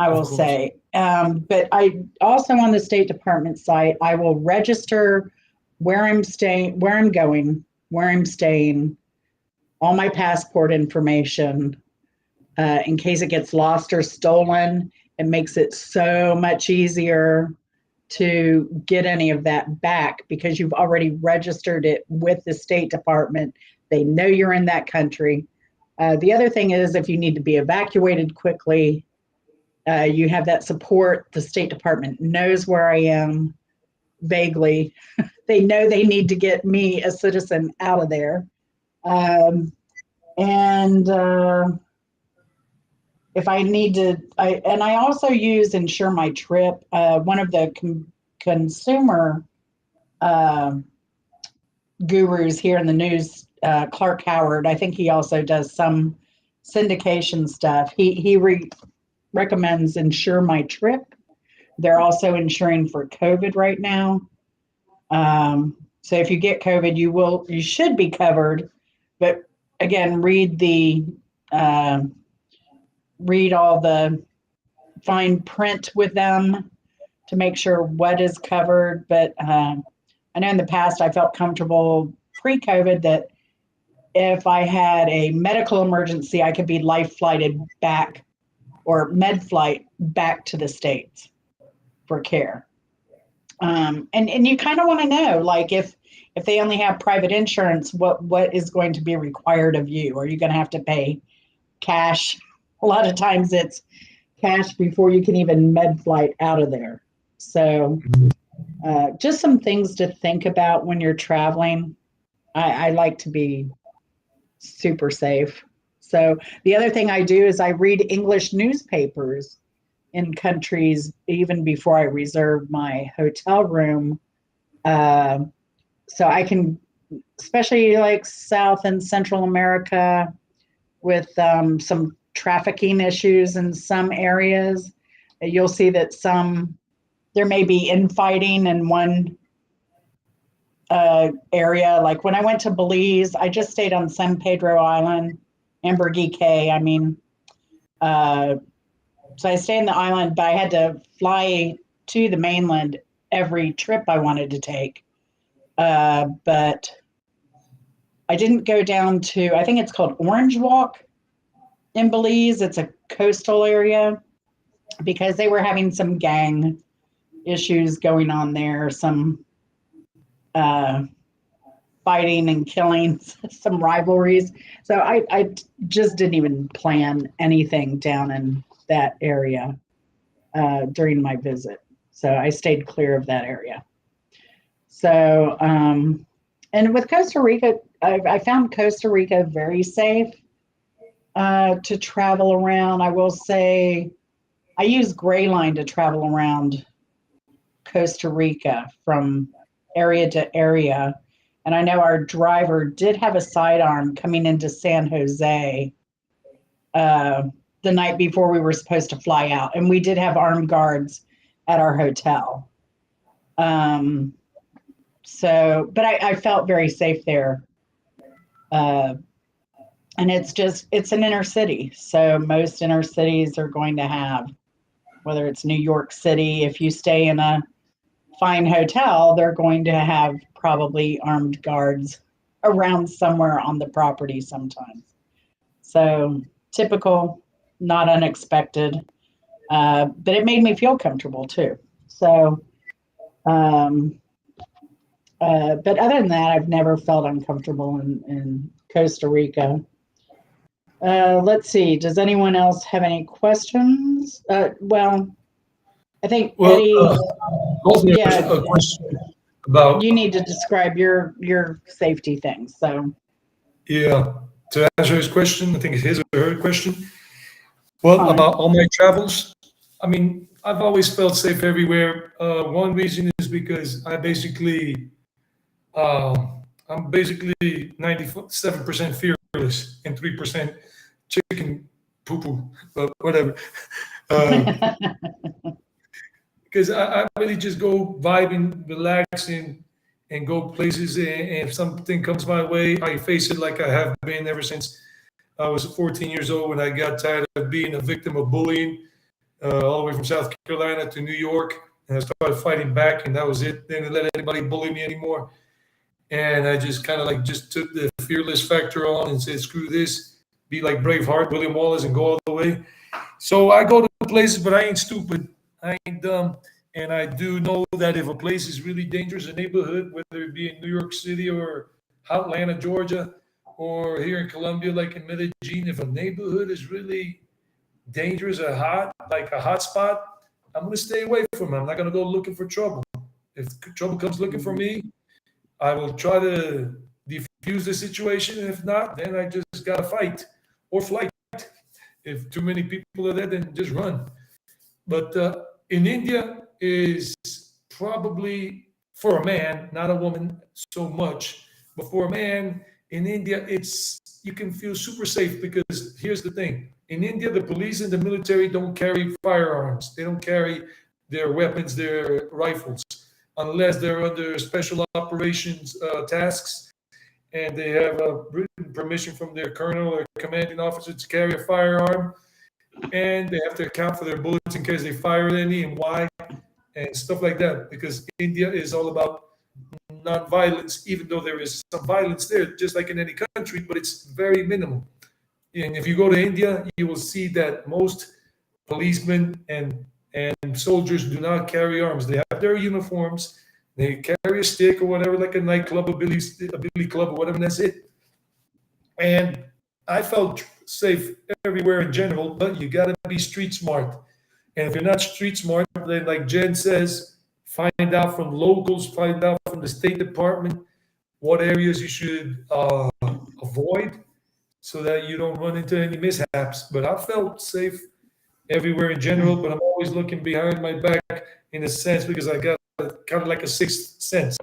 I Of will course. say. But I also, on the State Department site, I will register where I'm staying, where I'm going, where I'm staying, all my passport information, in case it gets lost or stolen. It makes it so much easier to get any of that back because you've already registered it with the State Department. They know you're in that country. The other thing is, if you need to be evacuated quickly, you have that support. The State Department knows where I am vaguely. They know they need to get me, a citizen, out of there. Um, and if I need to, I also use Insure My Trip. One of the consumer uh, gurus here in the news, Clark Howard. I think he also does some syndication stuff. He recommends Insure My Trip. They're also insuring for COVID right now. So if you get COVID, you should be covered. But again, uh, read all the fine print with them to make sure what is covered. But I know in the past I felt comfortable pre-COVID that if I had a medical emergency, I could be life flighted back or med flight back to the States for care. And you kind of want to know, like, if they only have private insurance, what is going to be required of you? Are you going to have to pay cash? A lot of times it's cash before you can even med flight out of there. So just some things to think about when you're traveling. I like to be super safe. So the other thing I do is I read English newspapers in countries even before I reserve my hotel room. Uh, so I can, especially like South and Central America, with some trafficking issues in some areas. You'll see that there may be infighting in one area. Like when I went to Belize, I just stayed on San Pedro Island, Ambergris Caye. I mean, uh, so I stayed in the island, but I had to fly to the mainland every trip I wanted to take. But I didn't go down to, I think it's called Orange Walk in Belize. It's a coastal area because they were having some gang issues going on there, some fighting and killing, some rivalries. So I just didn't even plan anything down in that area during my visit. So I stayed clear of that area. So, and with Costa Rica, I found Costa Rica very safe to travel around. I will say I use Gray Line to travel around Costa Rica from area to area. And I know our driver did have a sidearm coming into San Jose the night before we were supposed to fly out. And we did have armed guards at our hotel. So, but I felt very safe there. And it's an inner city. So most inner cities are going to have, whether it's New York City, if you stay in a fine hotel, they're going to have probably armed guards around somewhere on the property sometimes. So typical, not unexpected, but it made me feel comfortable too. So, but other than that, I've never felt uncomfortable in Costa Rica. Let's see. Does anyone else have any questions? Well, I think Eddie. Also, Yeah, a question about you need to describe your safety things. So yeah. To answer his question, I think it's his or her question. Well, fine. about all my travels, I mean, I've always felt safe everywhere. One reason is because I'm basically 97% fearless and 3% chicken poo poo, but whatever. Um, because I really just go vibing, relaxing, and go places. And if something comes my way, I face it like I have been ever since I was 14 years old when I got tired of being a victim of bullying, all the way from South Carolina to New York. And I started fighting back, and that was it. Didn't let anybody bully me anymore. And I just kind of like just took the fearless factor on and said, screw this, be like Braveheart, William Wallace, and go all the way. So I go to places, but I ain't stupid. I ain't dumb. And I do know that if a place is really dangerous, a neighborhood, whether it be in New York City or Atlanta, Georgia, or here in Colombia, like in Medellin, if a neighborhood is really dangerous or hot, like a hot spot, I'm going to stay away from it. I'm not going to go looking for trouble. If trouble comes looking for me, I will try to defuse the situation. And if not, then I just got to fight or flight. If too many people are there, then just run. But in India is probably for a man, not a woman so much, but for a man in India, it's you can feel super safe because here's the thing: in India, the police and the military don't carry firearms. They don't carry their weapons, their rifles, unless they're under special operations tasks and they have a written permission from their colonel or commanding officer to carry a firearm, and they have to account for their bullets in case they fire any and why and stuff like that. Because India is all about non-violence, even though there is some violence there, just like in any country, but it's very minimal. And if you go to India, you will see that most policemen and soldiers do not carry arms. They have their uniforms. They carry a stick or whatever, like a nightclub, a billy club, or whatever, and that's it. And I felt safe everywhere in general, but you got to be street smart. And if you're not street smart, then like Jen says, find out from locals, find out from the State Department what areas you should avoid so that you don't run into any mishaps. But I felt safe everywhere in general, but I'm always looking behind my back in a sense because I got kind of like a sixth sense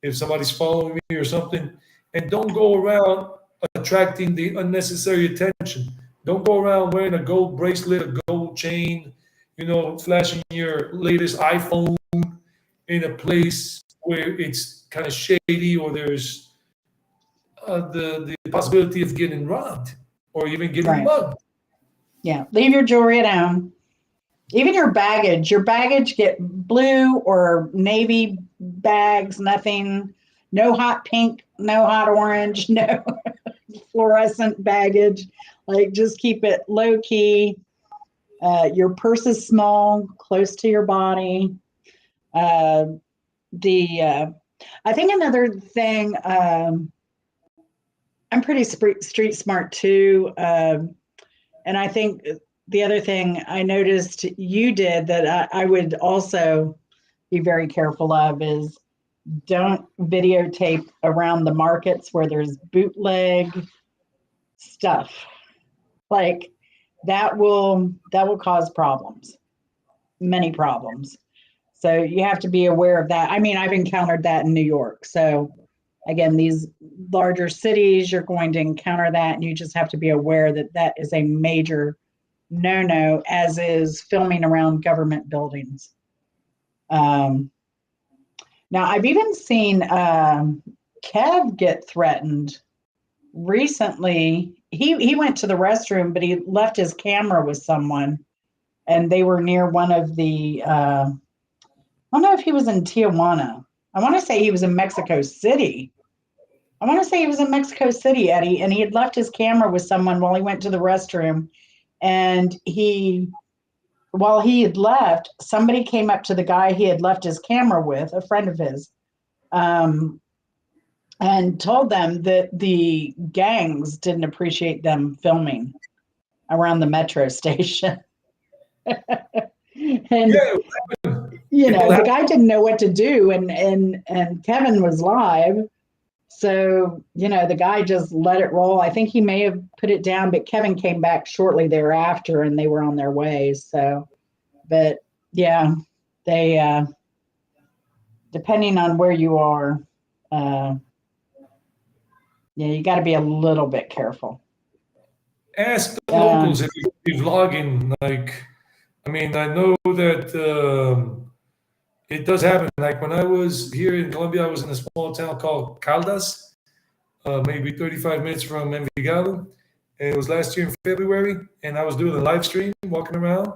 if somebody's following me or something. And don't go around attracting the unnecessary attention. Don't go around wearing a gold bracelet, a gold chain, flashing your latest iPhone in a place where it's kind of shady or there's the possibility of getting robbed or even getting Right. mugged. Yeah. Leave your jewelry at home. Even your baggage. Your baggage, get blue or navy bags, nothing, no hot pink, no hot orange, no fluorescent baggage. Like just keep it low key. Your purse is small, close to your body. Uh, the I think another thing, I'm pretty street smart too, and I think the other thing I noticed you did that I would also be very careful of is don't videotape around the markets where there's bootleg stuff. Like that will cause problems, many problems. So you have to be aware of that. I mean, I've encountered that in New York. So again, these larger cities, you're going to encounter that, and you just have to be aware that that is a major no-no, as is filming around government buildings. Um, Now, I've even seen Kev get threatened recently. He went to the restroom, but he left his camera with someone, and they were near one of the. I don't know if he was in Tijuana. I want to say he was in Mexico City. I want to say he was in Mexico City, Eddie, and he had left his camera with someone while he went to the restroom, and while he had left, somebody came up to the guy he had left his camera with, a friend of his, um, and told them that the gangs didn't appreciate them filming around the metro station. And Yeah, the guy didn't know what to do, and Kevin was live. So, the guy just let it roll. I think he may have put it down, but Kevin came back shortly thereafter and they were on their way. So, but yeah, they depending on where you are, yeah, you got to be a little bit careful. ask the locals if you're vlogging. Like, I mean, I know that it does happen. Like when I was here in Colombia, I was in a small town called Caldas, maybe 35 minutes from Envigado. And it was last year in February, and I was doing a live stream, walking around,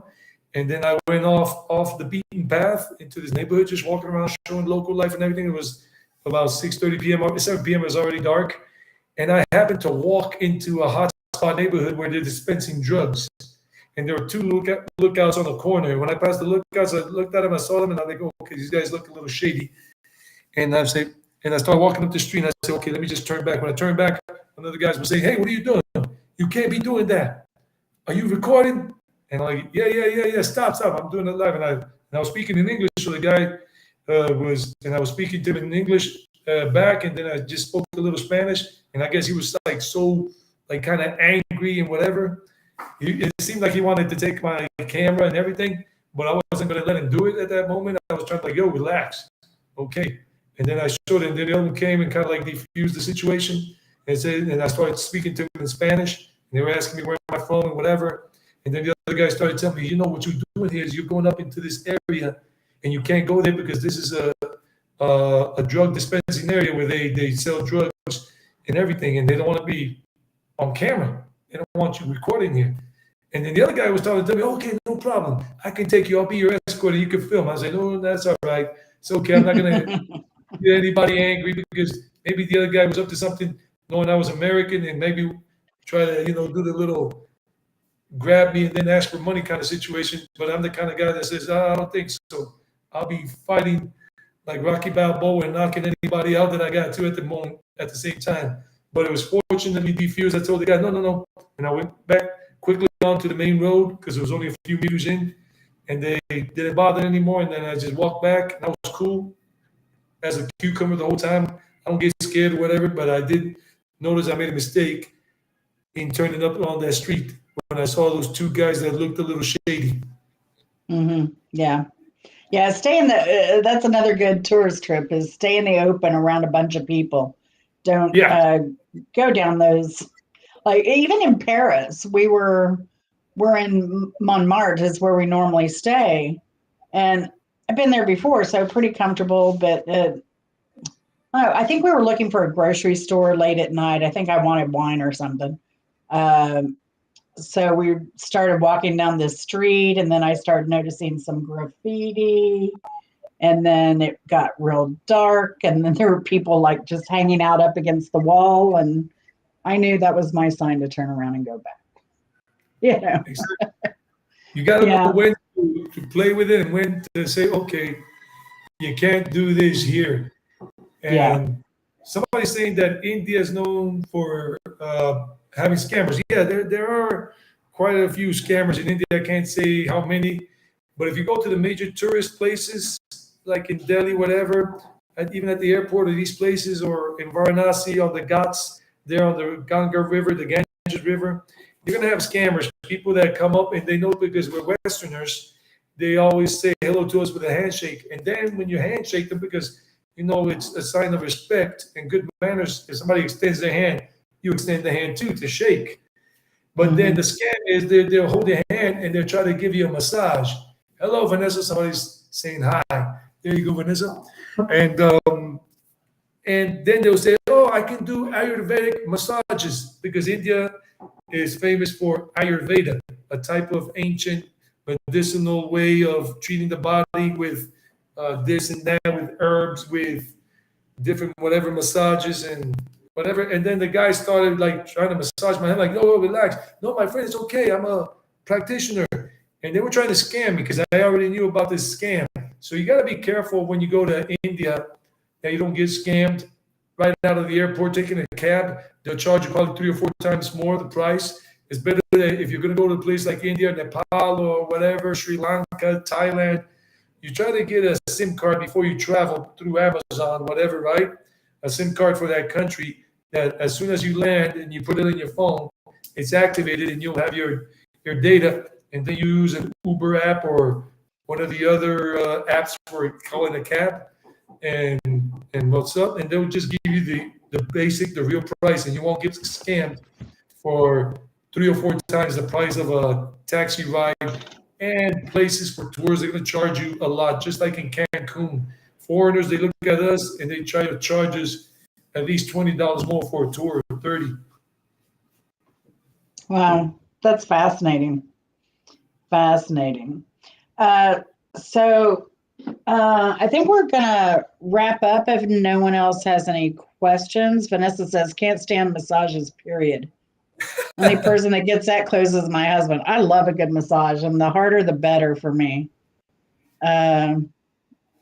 and then I went off the beaten path into this neighborhood, just walking around, showing local life and everything. It was about 6:30 p.m. 7 p.m. It was already dark, and I happened to walk into a hotspot neighborhood where they're dispensing drugs. And there were two lookouts on the corner. When I passed the lookouts, I looked at them, I saw them, and I think, oh, okay, these guys look a little shady. And I say, and I started walking up the street, and I said, okay, let me just turn back. When I turned back, one of the guys was saying, hey, what are you doing? You can't be doing that. Are you recording? And I'm like, yeah, stop. I'm doing it live. And I was speaking in English, so the guy and I was speaking to him in English back, and then I just spoke a little Spanish, and I guess he was like so, like kind of angry and whatever. It seemed like he wanted to take my camera and everything, but I wasn't going to let him do it at that moment. I was trying to like, yo, relax. Okay. And then I showed him, then the other one came and kind of like defused the situation and I started speaking to him in Spanish. And they were asking me where my phone and whatever. And then the other guy started telling me, what you're doing here is you're going up into this area and you can't go there because this is a drug dispensing area where they sell drugs and everything. And they don't want to be on camera. They don't want you recording here. And then the other guy was trying to tell me, okay, no problem. I can take you. I'll be your escort and you can film. I said, no, that's all right. It's okay. I'm not going to get anybody angry because maybe the other guy was up to something knowing I was American and maybe try to, do the little grab me and then ask for money kind of situation. But I'm the kind of guy that says, I don't think so. I'll be fighting like Rocky Balboa and knocking anybody out that I got to at the moment at the same time. But it was fortunately defused. I told the guy, no. And I went back quickly onto the main road because it was only a few meters in. And they didn't bother anymore. And then I just walked back. And that was cool as a cucumber the whole time. I don't get scared or whatever, but I did notice I made a mistake in turning up on that street when I saw those two guys that looked a little shady. Mm-hmm. Yeah. Yeah, stay in that's another good tourist trip is stay in the open around a bunch of people. Don't go down those. Like even in Paris, we're in Montmartre is where we normally stay. And I've been there before, so pretty comfortable, but I think we were looking for a grocery store late at night. I think I wanted wine or something. So we started walking down this street, and then I started noticing some graffiti, and then it got real dark, and then there were people like just hanging out up against the wall, and I knew that was my sign to turn around and go back. You got to know when to play with it and when to say, okay, You can't do this here. Yeah. And somebody's saying that India is known for having scammers. Yeah, there are quite a few scammers in India. I can't say how many, but if you go to the major tourist places like in Delhi, whatever, even at the airport of these places, or in Varanasi on the Ghats, there on the Ganga River, the Ganges River, you're gonna have scammers, people that come up and they know because we're Westerners, they always say hello to us with a handshake, and then when you handshake them, because it's a sign of respect and good manners. If somebody extends their hand, you extend the hand too to shake. But then the Hmm. scam is they'll hold your hand and they'll try to give you a massage. Hello, Vanessa. Somebody's saying hi. There you go, Vanessa. And and then they'll say, "Oh, I can do Ayurvedic massages because India is famous for Ayurveda, a type of ancient medicinal way of treating the body with this and that, with herbs, with different whatever massages and whatever." And then the guy started like trying to massage my hand, like, "No, relax. No, my friend, it's okay. I'm a practitioner." And they were trying to scam me because I already knew about this scam. So you got to be careful when you go to India that you don't get scammed right out of the airport taking a cab. They'll charge you probably 3 or 4 times more the price. It's better that if you're going to go to a place like India, Nepal, or whatever, Sri Lanka, Thailand, you try to get a SIM card before you travel through Amazon, whatever, right? A SIM card for that country that as soon as you land and you put it in your phone, it's activated and you'll have your data. And then you use an Uber app or one of the other apps for calling a cab and what's up, and they'll just give you the real price, and you won't get scammed for 3 or 4 times the price of a taxi ride. And places for tours, they're going to charge you a lot, just like in Cancun. Foreigners, they look at us and they try to charge us at least $20 more for a tour, or 30. Wow. That's fascinating. Fascinating. Uh, so I think we're going to wrap up if no one else has any questions. Vanessa says, can't stand massages, period. Only person that gets that close is my husband. I love a good massage, and the harder, the better for me. Um,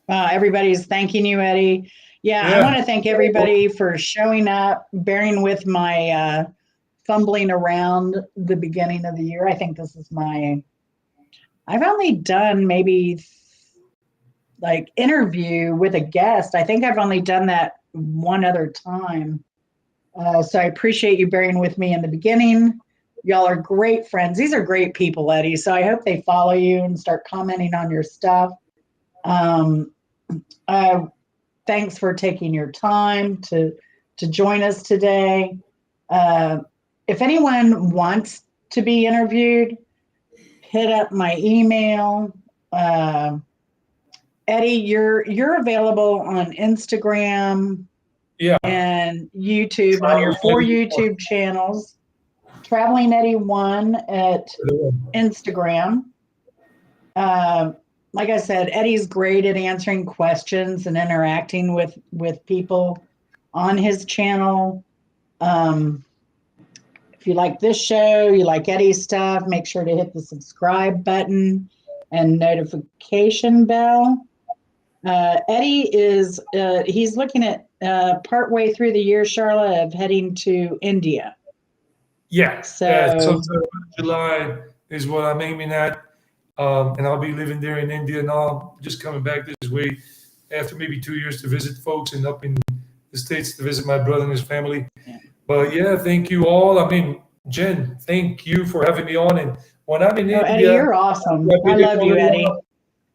everybody's thanking you, Eddie. Yeah, I want Yeah. to thank everybody for showing up, bearing with my fumbling around the beginning of the year. I think this is I've only done maybe like interview with a guest. I think I've only done that one other time. So I appreciate you bearing with me in the beginning. Y'all are great friends. These are great people, Eddie. So I hope they follow you and start commenting on your stuff. Um, thanks for taking your time to join us today. Uh, if anyone wants to be interviewed, hit up my email. Eddie, you're available on Instagram Yeah. and YouTube on your Traveling 4 YouTube channels. Traveling Eddie 1 at anymore. Instagram. Like I said, Eddie's great at answering questions and interacting with people on his channel. If you like this show, you like Eddie's stuff, make sure to hit the subscribe button and notification bell. Eddie is he's looking at partway through the year, Charlotte, of heading to India. Yeah. So Sometime in July is what I'm aiming at. And I'll be living there in India now. I'm just coming back this way after maybe 2 years to visit folks and up in the States to visit my brother and his family. yeah. But yeah, thank you all. I mean, Jen, thank you for having me on. And when I'm in Oh, Eddie, India, you're awesome. I love you, Eddie.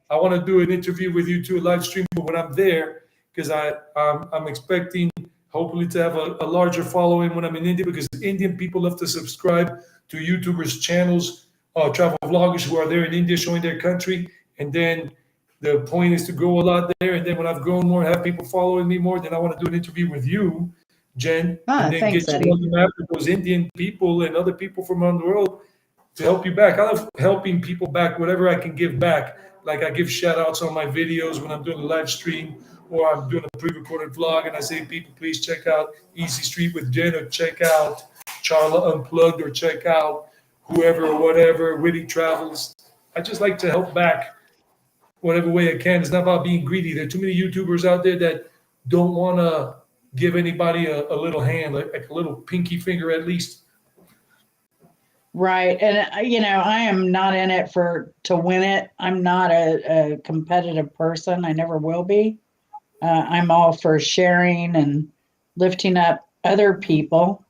I want to do an interview with you too, a live stream. But when I'm there, because I'm expecting hopefully to have a larger following when I'm in India, because Indian people love to subscribe to YouTubers' channels, travel vloggers who are there in India showing their country, and then the point is to grow a lot there. And then when I've grown more, have people following me more, then I want to do an interview with you, Jen, and then Thanks, get you on Eddie. the map with those Indian people and other people from around the world to help you back. I love helping people back, whatever I can give back. Like I give shout outs on my videos when I'm doing a live stream or I'm doing a pre-recorded vlog and I say, people, please check out Easy Street with Jen, or check out Charla Unplugged, or check out whoever or whatever, Witty Travels. I just like to help back whatever way I can. It's not about being greedy. There are too many YouTubers out there that don't want to give anybody a little hand, like a little pinky finger at least. Right. And I am not in it for to win it. I'm not a competitive person. I never will be. I'm all for sharing and lifting up other people.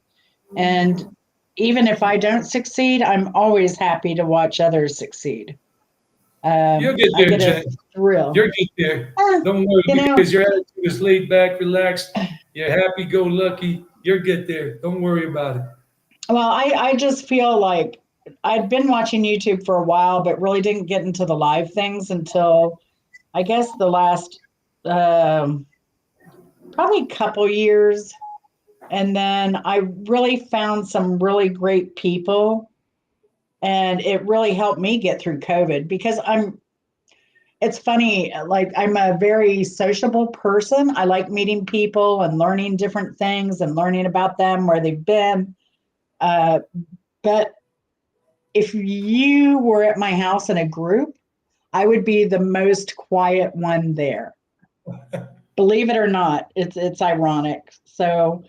And even if I don't succeed, I'm always happy to watch others succeed. You'll get I there, get a Jen. thrill. You'll get there. Ah, Don't worry, you know, because your attitude is laid back, relaxed. You're happy, go lucky. You'll get there. Don't worry about it. well, I just feel like I'd been watching YouTube for a while, but really didn't get into the live things until I guess the last um, probably couple years. And then I really found some really great people, and it really helped me get through COVID because it's funny, like I'm a very sociable person. I like meeting people and learning different things and learning about them, where they've been. Uh, but if you were at my house in a group, I would be the most quiet one there. Believe it or not, it's ironic. So,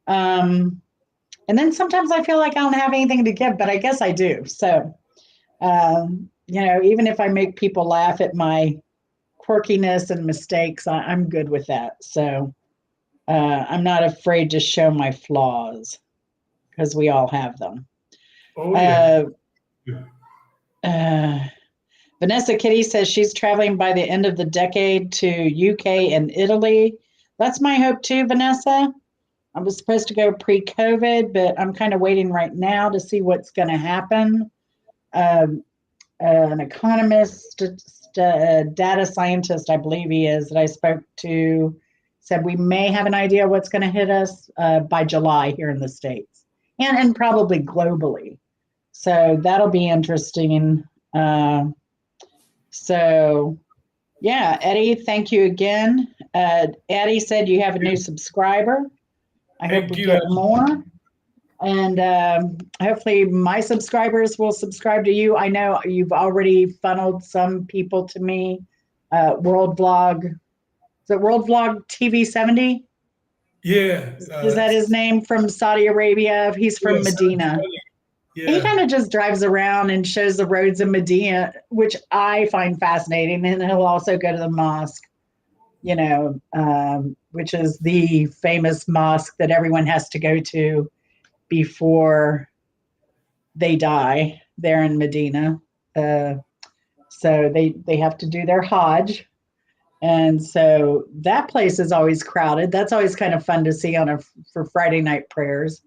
um, and then sometimes I feel like I don't have anything to give, but I guess I do. So, even if I make people laugh at my quirkiness and mistakes, I'm good with that. So, I'm not afraid to show my flaws because we all have them. Oh, yeah. Uh, uh, Vanessa Kitty says she's traveling by the end of the decade to UK and Italy. That's my hope too, Vanessa. I was supposed to go pre-COVID, but I'm kind of waiting right now to see what's going to happen. Um, an economist, data scientist, I believe he is, that I spoke to, said we may have an idea what's going to hit us by July here in the States and probably globally. So that'll be interesting. So, yeah, Eddie, thank you again. Eddie said you have a new subscriber. I hope Thank we you, get Adam. more. And hopefully, my subscribers will subscribe to you. I know you've already funneled some people to me. World Vlog, is it World Vlog TV 70? Yeah. Is that his name from Saudi Arabia? He's from Yes. Medina. He Yeah. kind of just drives around and shows the roads in Medina, which I find fascinating. And he'll also go to the mosque, which is the famous mosque that everyone has to go to before they die there in Medina. Uh, so they have to do their Hajj. And so that place is always crowded. That's always kind of fun to see for Friday night prayers.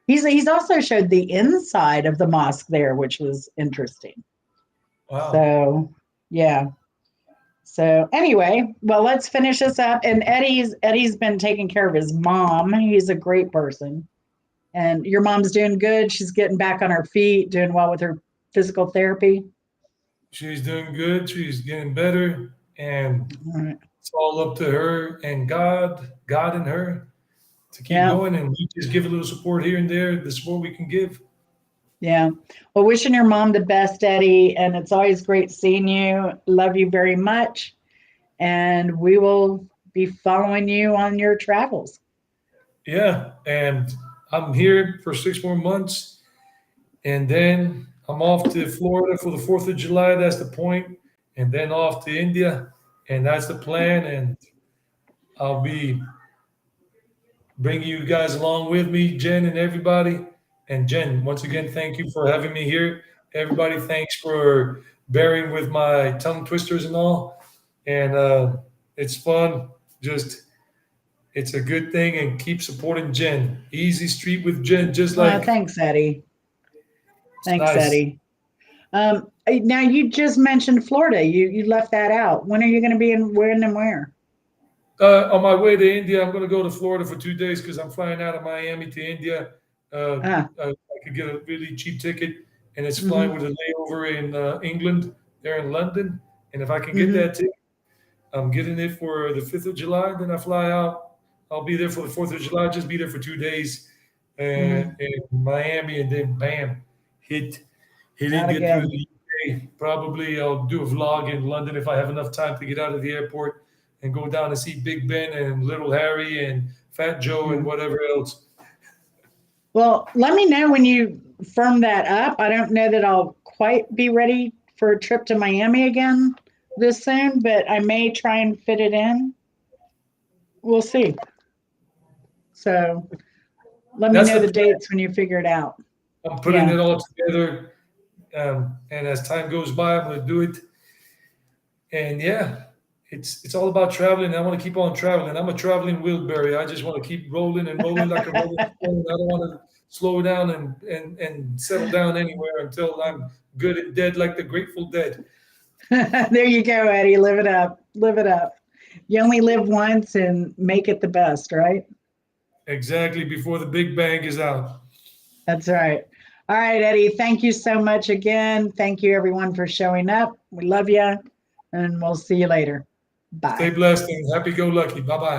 He's also showed the inside of the mosque there, which was interesting. Wow. So yeah. So anyway, well, let's finish this up. And Eddie's been taking care of his mom. He's a great person. And your mom's doing good. She's getting back on her feet, doing well with her physical therapy. She's doing good. She's getting better. And All right. it's all up to her and God and her to keep Yeah. going. And we just give a little support here and there, the support we can give. Yeah. Well, wishing your mom the best, Eddie. And it's always great seeing you. Love you very much. And we will be following you on your travels. Yeah. And I'm here for 6 more months. And then I'm off to Florida for the 4th of July. That's the point. And then off to India. And that's the plan. And I'll be bringing you guys along with me, Jen and everybody. And Jen, once again, thank you for having me here. Everybody, thanks for bearing with my tongue twisters and all. And it's fun. Just, it's a good thing. And keep supporting Jen. Easy street with Jen, just like Thanks, Eddie. it's Thanks, nice. Eddie. Now you just mentioned Florida. You left that out. When are you going to be in? When and where? On my way to India, I'm going to go to Florida for 2 days because I'm flying out of Miami to India. Ah. I could get a really cheap ticket, and it's flying Mm-hmm. with a layover in England, there in London. And if I can get Mm-hmm. that ticket, I'm getting it for the 5th of July. Then I fly out. I'll be there for the 4th of July. Just be there for 2 days Mm-hmm. in Miami, and then bam, hit it, Out get through the again. Probably I'll do a vlog in London if I have enough time to get out of the airport and go down and see Big Ben and Little Harry and Fat Joe and Yeah. whatever else. Well, let me know when you firm that up. I don't know that I'll quite be ready for a trip to Miami again this soon, but I may try and fit it in. We'll see. So let me That's know the the plan. dates when you figure it out. I'm putting Yeah. it all together. And as time goes by, I'm going to do it. And yeah, it's all about traveling. I want to keep on traveling. I'm a traveling wheelbarrow. I just want to keep rolling and rolling like a rolling stone. I don't want to slow down and settle down anywhere until I'm good and dead like the Grateful Dead. There you go, Eddie. Live it up. Live it up. You only live once and make it the best, right? Exactly before the Big Bang is out. That's right. All right, Eddie. Thank you so much again. Thank you, everyone, for showing up. We love you, and we'll see you later. Stay Bye. blessed and happy go lucky. Bye bye.